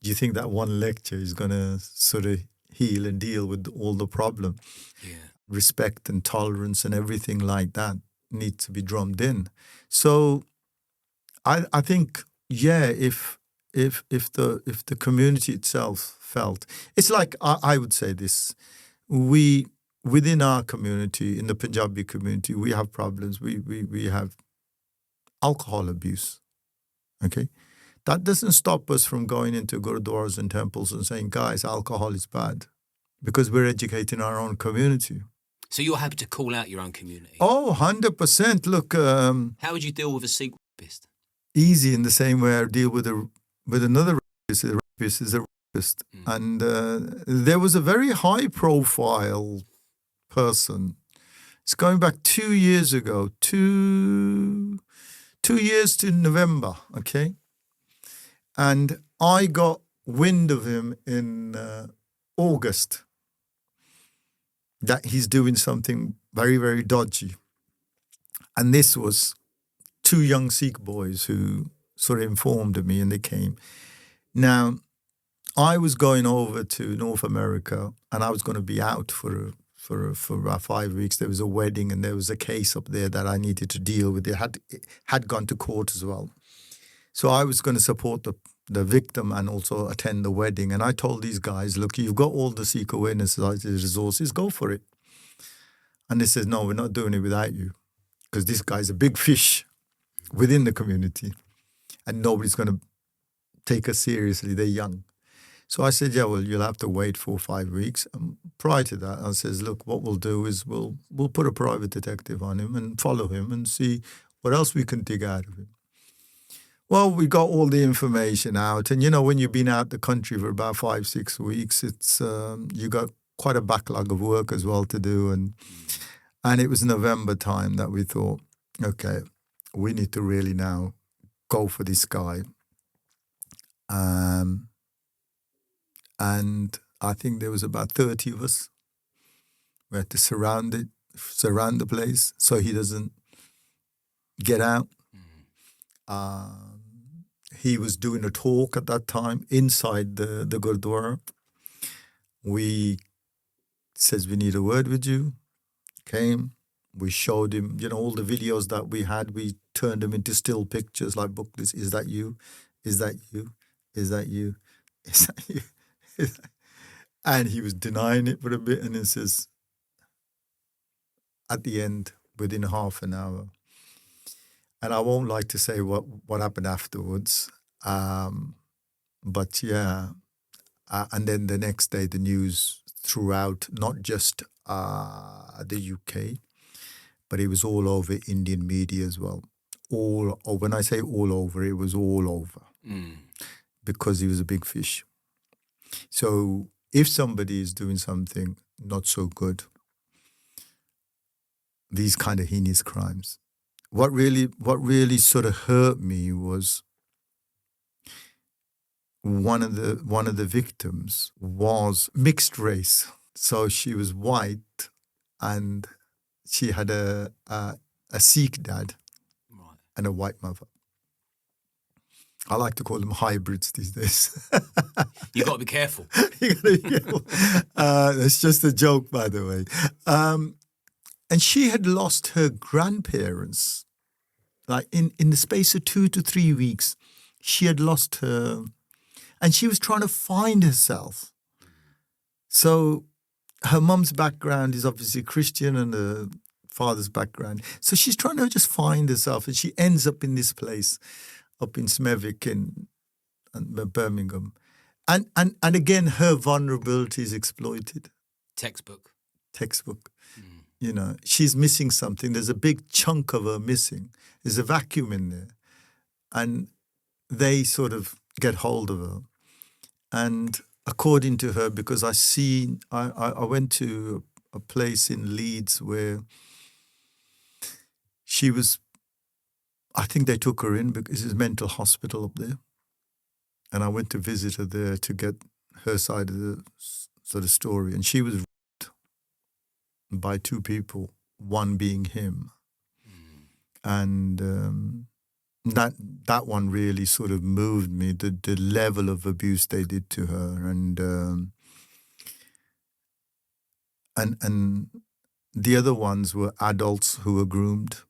Do you think that one lecture is going to sort of heal and deal with all the problem? Yeah. Respect and tolerance and everything like that needs to be drummed in. So I think, yeah, if the community itself felt, it's like I would say this, within our community, in the Punjabi community, we have problems. We have alcohol abuse. Okay, that doesn't stop us from going into gurdwaras and temples and saying, guys, alcohol is bad, because we're educating our own community. So you're happy to call out your own community? Oh, 100%. Look, how would you deal with a Sikh rapist? Easy, in the same way I deal with another rapist. A rapist is a rapist. And there was a very high-profile person. It's going back 2 years ago, 2 years to November, okay? And I got wind of him in August, that he's doing something very, very dodgy. And this was 2 young Sikh boys who sort of informed me, and they came. Now, I was going over to North America, and I was going to be out for about 5 weeks. There was a wedding, and there was a case up there that I needed to deal with. It had gone to court as well. So I was going to support the victim and also attend the wedding. And I told these guys, look, you've got all the Sikh Awareness Society resources, go for it. And they said, no, we're not doing it without you, because this guy's a big fish within the community and nobody's going to take us seriously. They're young. So I said, yeah, well, you'll have to wait 4 or 5 weeks. And prior to that, I says, look, what we'll do is we'll put a private detective on him and follow him and see what else we can dig out of him. Well, we got all the information out. And, when you've been out the country for about 5, 6 weeks, it's you got quite a backlog of work as well to do. And it was November time that we thought, okay, we need to really now go for this guy. And I think there was about 30 of us. We had to surround the place so he doesn't get out. He was doing a talk at that time inside the Gurdwara. We says, we need a word with you. Came. We showed him, all the videos that we had. We turned them into still pictures like booklets. Is that you? Is that you? Is that you? Is that you? And he was denying it for a bit, and it says, at the end, within half an hour. And I won't like to say what happened afterwards, but yeah. And then the next day, the news throughout, not just the UK, but it was all over Indian media as well. All over. When I say all over, it was all over, because he was a big fish. So if somebody is doing something not so good, these kind of heinous crimes, what really sort of hurt me was one of the victims was mixed race. So she was white and she had a Sikh dad and a white mother. I like to call them hybrids these days. You got to be careful. You got to be careful. That's just a joke, by the way. And she had lost her grandparents. Like in the space of 2 to 3 weeks, she had lost her, and she was trying to find herself. So her mum's background is obviously Christian and her father's background. So she's trying to just find herself, and she ends up in this place up in Smethwick in Birmingham. And again, her vulnerability is exploited. Textbook. She's missing something. There's a big chunk of her missing. There's a vacuum in there. And they sort of get hold of her. And according to her, because I went to a place in Leeds where she was, I think they took her in because it's a mental hospital up there. And I went to visit her there to get her side of the sort of story. And she was raped by 2 people, one being him. And that one really sort of moved me, the level of abuse they did to her. And the other ones were adults who were groomed,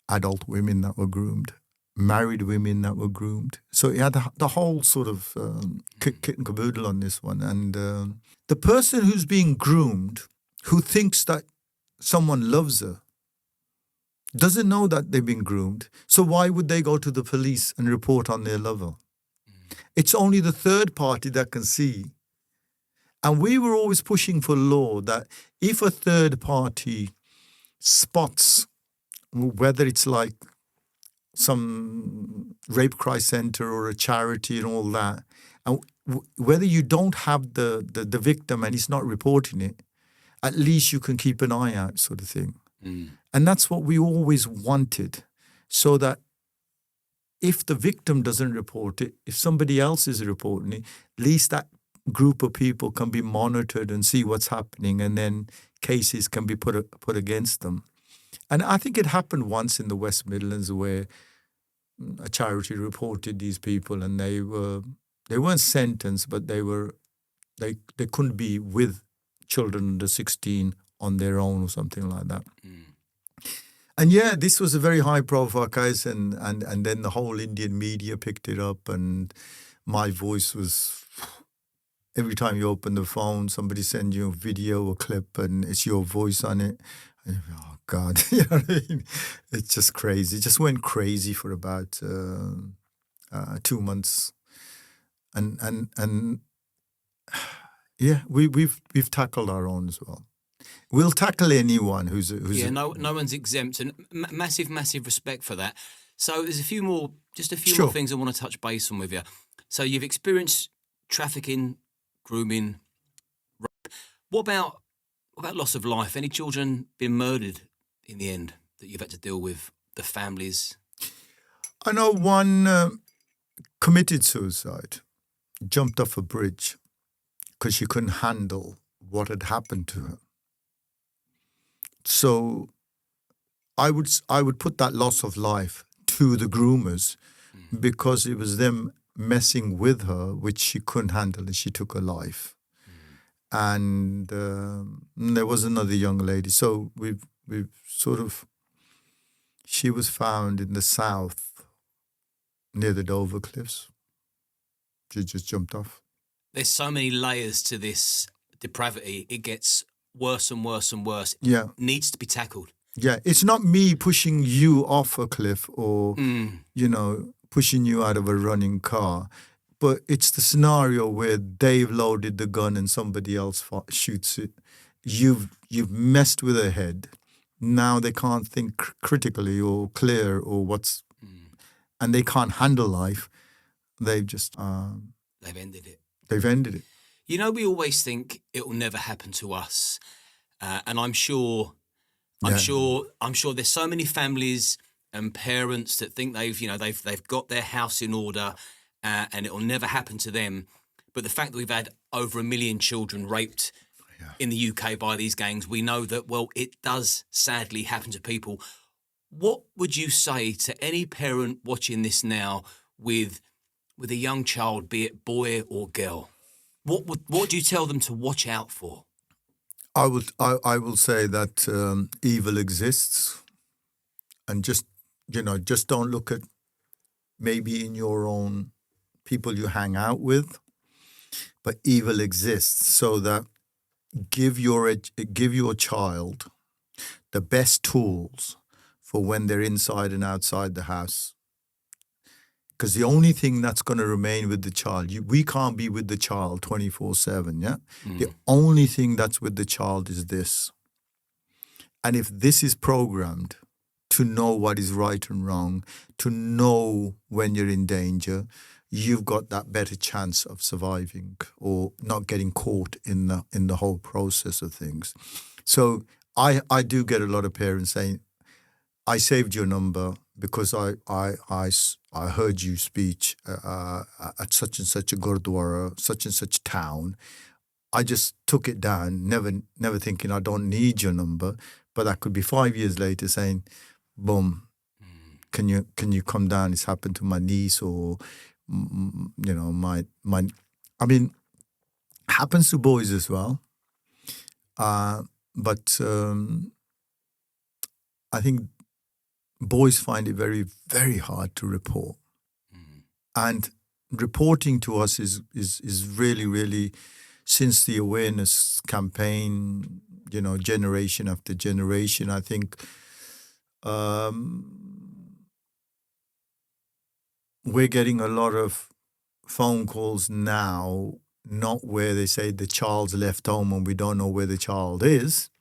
adult women that were groomed, married women that were groomed. So it had the whole sort of kit and caboodle on this one. And the person who's being groomed, who thinks that someone loves her, doesn't know that they've been groomed. So why would they go to the police and report on their lover? It's only the third party that can see. And we were always pushing for law that if a third party spots, whether it's like some rape crisis center or a charity and all that, and whether you don't have the victim and he's not reporting it, at least you can keep an eye out, sort of thing. And that's what we always wanted, so that if the victim doesn't report it, if somebody else is reporting it, at least that group of people can be monitored and see what's happening, and then cases can be put against them. And I think it happened once in the West Midlands where a charity reported these people, and they weren't sentenced, but they couldn't be with children under 16 on their own or something like that. And yeah, this was a very high-profile case, and then the whole Indian media picked it up, and my voice was, every time you open the phone, somebody sends you a video or clip, and it's your voice on it. And you're like, oh God, you know what I mean? It's just crazy. It just went crazy for about 2 months, and yeah, we've tackled our own as well. We'll tackle anyone who's no one's exempt, and massive respect for that. So there's a few more Sure. more things I want to touch base on with you. So you've experienced trafficking, grooming, rape. What about loss of life? Any children been murdered in the end that you've had to deal with? The families. I know one committed suicide, jumped off a bridge because she couldn't handle what had happened to her. So I would put that loss of life to the groomers because it was them messing with her, which she couldn't handle, and she took her life. And there was another young lady. So we've sort of, she was found in the south near the Dover Cliffs. She just jumped off. There's so many layers to this depravity. It gets worse and worse and worse. Yeah. Needs to be tackled. Yeah, it's not me pushing you off a cliff or, pushing you out of a running car, but it's the scenario where they've loaded the gun and somebody else shoots it. You've messed with their head. Now they can't think critically or clear or and they can't handle life. They've just... They've ended it. They've ended it. You know, we always think it will never happen to us, and I'm sure there's so many families and parents that think they've got their house in order, and it will never happen to them. But the fact that we've had over 1 million children raped in the UK by these gangs, we know that it does sadly happen to people. What would you say to any parent watching this now with a young child, be it boy or girl? What do you tell them to watch out for? I will say that evil exists, and just don't look at maybe in your own people you hang out with, but evil exists. So that give your child the best tools for when they're inside and outside the house. Because the only thing that's going to remain with the child, we can't be with the child 24/7, yeah? The only thing that's with the child is this. And if this is programmed to know what is right and wrong, to know when you're in danger, you've got that better chance of surviving or not getting caught in the whole process of things. So I do get a lot of parents saying, I saved your number because I heard you speech at such and such a gurdwara, such and such town. I just took it down, never thinking I don't need your number. But that could be 5 years later saying, boom, can you come down? It's happened to my niece or, my happens to boys as well. But I think boys find it very, very hard to report. And reporting to us is really, really, since the awareness campaign, generation after generation, I think we're getting a lot of phone calls now, not where they say the child's left home and we don't know where the child is,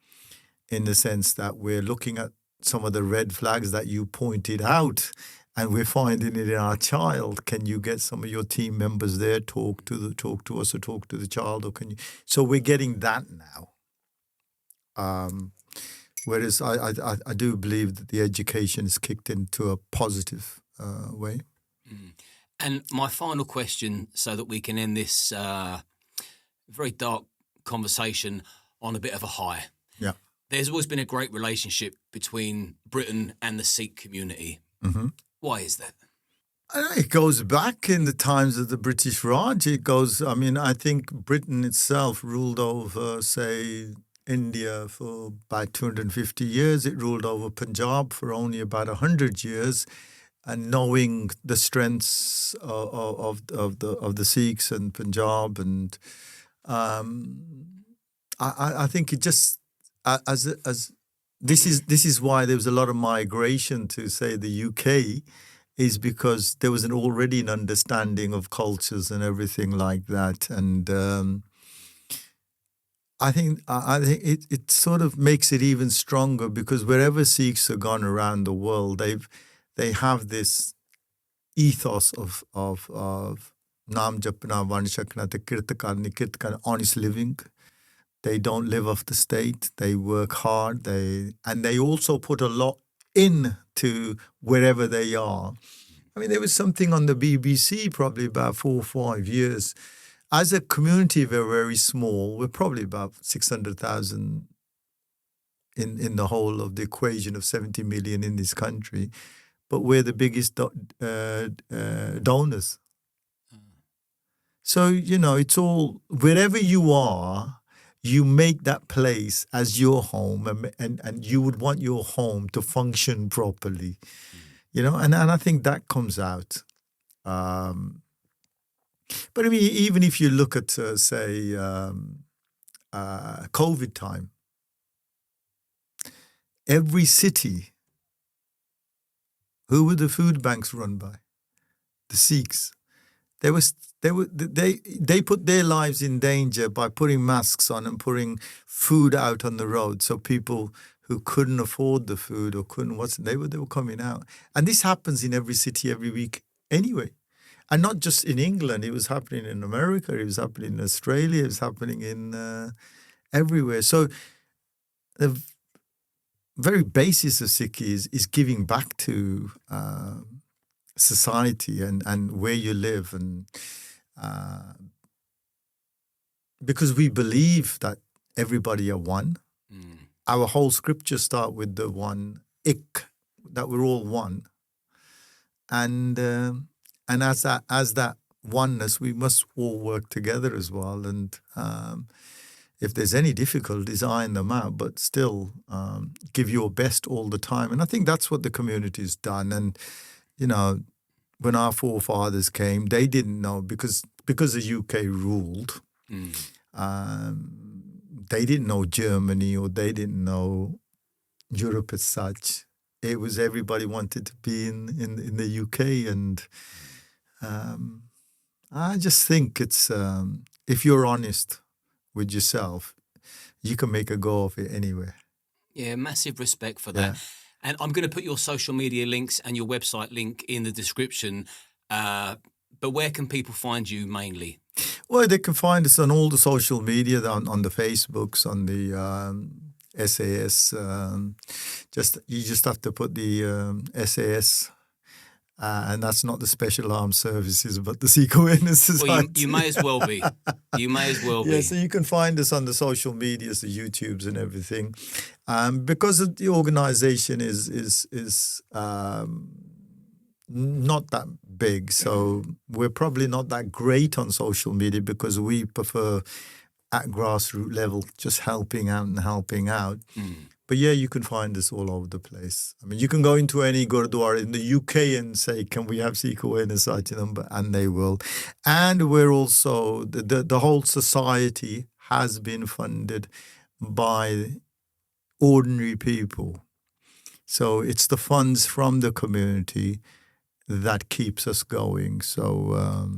in the sense that we're looking at some of the red flags that you pointed out, and we're finding it in our child. Can you get some of your team members there, talk to us, or talk to the child, or can you? So we're getting that now. Whereas I do believe that the education is kicked into a positive way. And my final question, so that we can end this very dark conversation on a bit of a high. Yeah. There's always been a great relationship between Britain and the Sikh community. Why is that? It goes back in the times of the British Raj. I think Britain itself ruled over, say, India for about 250 years. It ruled over Punjab for only about 100 years. And knowing the strengths of the Sikhs and Punjab, and I think it just as this is why there was a lot of migration to, say, the UK, is because there was already an understanding of cultures and everything like that. And I think it sort of makes it even stronger, because wherever Sikhs have gone around the world, they have this ethos of naam japna, van shakna, kirt karni, honest living. They don't live off the state. They work hard. And they also put a lot into wherever they are. I mean, there was something on the BBC probably about 4 or 5 years. As a community, we're very small. We're probably about 600,000 in the whole of the equation of 70 million in this country. But we're the biggest donors. So, it's all, wherever you are, you make that place as your home, and you would want your home to function properly, and I think that comes out. But I mean, even if you look at, say, COVID time, every city, who were the food banks run by? The Sikhs. They put their lives in danger by putting masks on and putting food out on the road, so people who couldn't afford the food or they were coming out. And this happens in every city every week anyway. And not just in England. It was happening in America. It was happening in Australia. It was happening in everywhere. So the very basis of Sikh is giving back to society and where you live, and because we believe that everybody are one. Our whole scriptures start with the one ik, that we're all one, and as that oneness, we must all work together as well. And if there's any difficulties, iron them out, but still give your best all the time. And I think that's what the community's done. And when our forefathers came, they didn't know, because the UK ruled. They didn't know Germany, or they didn't know Europe as such. It was everybody wanted to be in the UK, and I just think it's if you're honest with yourself, you can make a go of it anywhere. Yeah, massive respect for that. Yeah. And I'm going to put your social media links and your website link in the description. But where can people find you mainly? Well, they can find us on all the social media, on the Facebooks, on the SAS. You just have to put the SAS. And that's not the Special Armed Services, but the Sikh Awareness Society. Well, you may as well be. You may as well be. Yeah, so you can find us on the social medias, the YouTubes and everything. Because the organisation is not that big, so we're probably not that great on social media, because we prefer at grassroots level just helping out. But yeah, you can find us all over the place. I mean, you can go into any Gurdwara in the UK and say, can we have Sikh Awareness Society number? And they will. And we're also, the whole society has been funded by ordinary people. So it's the funds from the community that keeps us going. So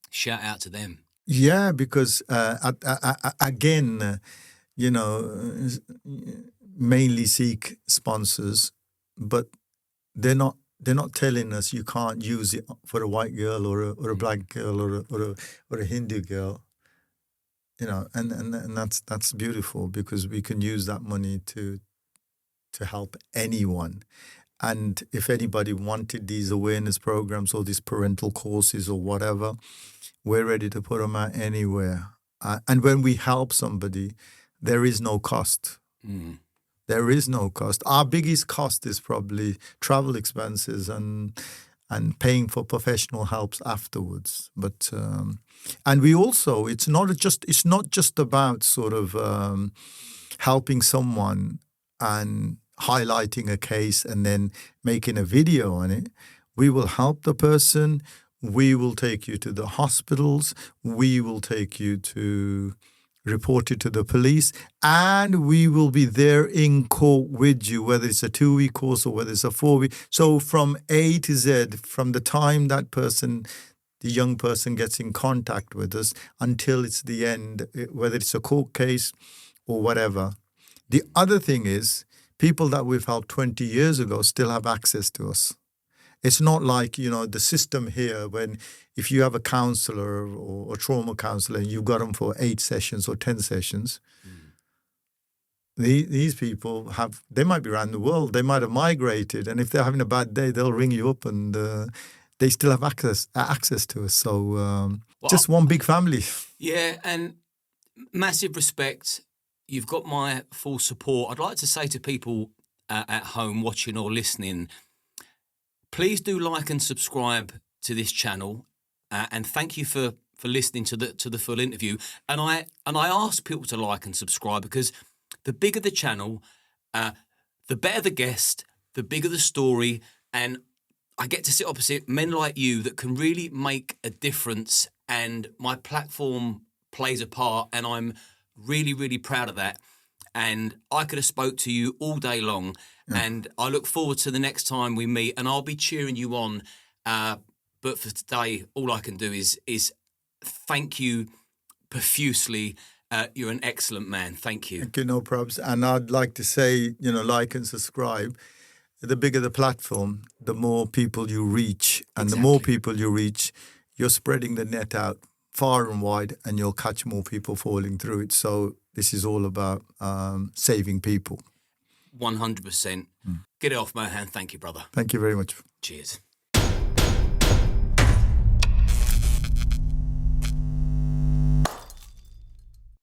shout out to them. Yeah, because again, mainly Sikh sponsors, but they're not telling us you can't use it for a white girl or a black girl or a Hindu girl, and that's beautiful, because we can use that money to help anyone. And if anybody wanted these awareness programs or these parental courses or whatever, we're ready to put them out anywhere. And when we help somebody, there is no cost. There is no cost. Our biggest cost is probably travel expenses and and paying for professional helps afterwards. But and we also, it's not just about sort of helping someone and highlighting a case and then making a video on it. We will help the person. We will take you to the hospitals. We will take you to report it to the police, and we will be there in court with you, whether it's a 2-week course or whether it's a 4-week. So from A to Z, from the time that person, the young person, gets in contact with us until it's the end, whether it's a court case or whatever. The other thing is, people that we've helped 20 years ago still have access to us. It's not like, the system here when if you have a counsellor or a trauma counsellor and you've got them for 8 sessions or 10 sessions, these people they might be around the world, they might have migrated, and if they're having a bad day, they'll ring you up and they still have access to us. So just one big family. Yeah, and massive respect. You've got my full support. I'd like to say to people at home watching or listening, please do like and subscribe to this channel, and thank you for listening to the full interview. And I ask people to like and subscribe because the bigger the channel, the better the guest, the bigger the story, and I get to sit opposite men like you that can really make a difference. And my platform plays a part, and I'm really, really proud of that. And I could have spoke to you all day long. And I look forward to the next time we meet, and I'll be cheering you on. But for today, all I can do is thank you profusely. You're an excellent man. Thank you. Thank you, no probs. And I'd like to say, like and subscribe. The bigger the platform, the more people you reach. And the more people you reach, you're spreading the net out far and wide, and you'll catch more people falling through it. So this is all about saving people. 100%. Get it off, Mohan. Thank you, brother. Thank you very much. Cheers.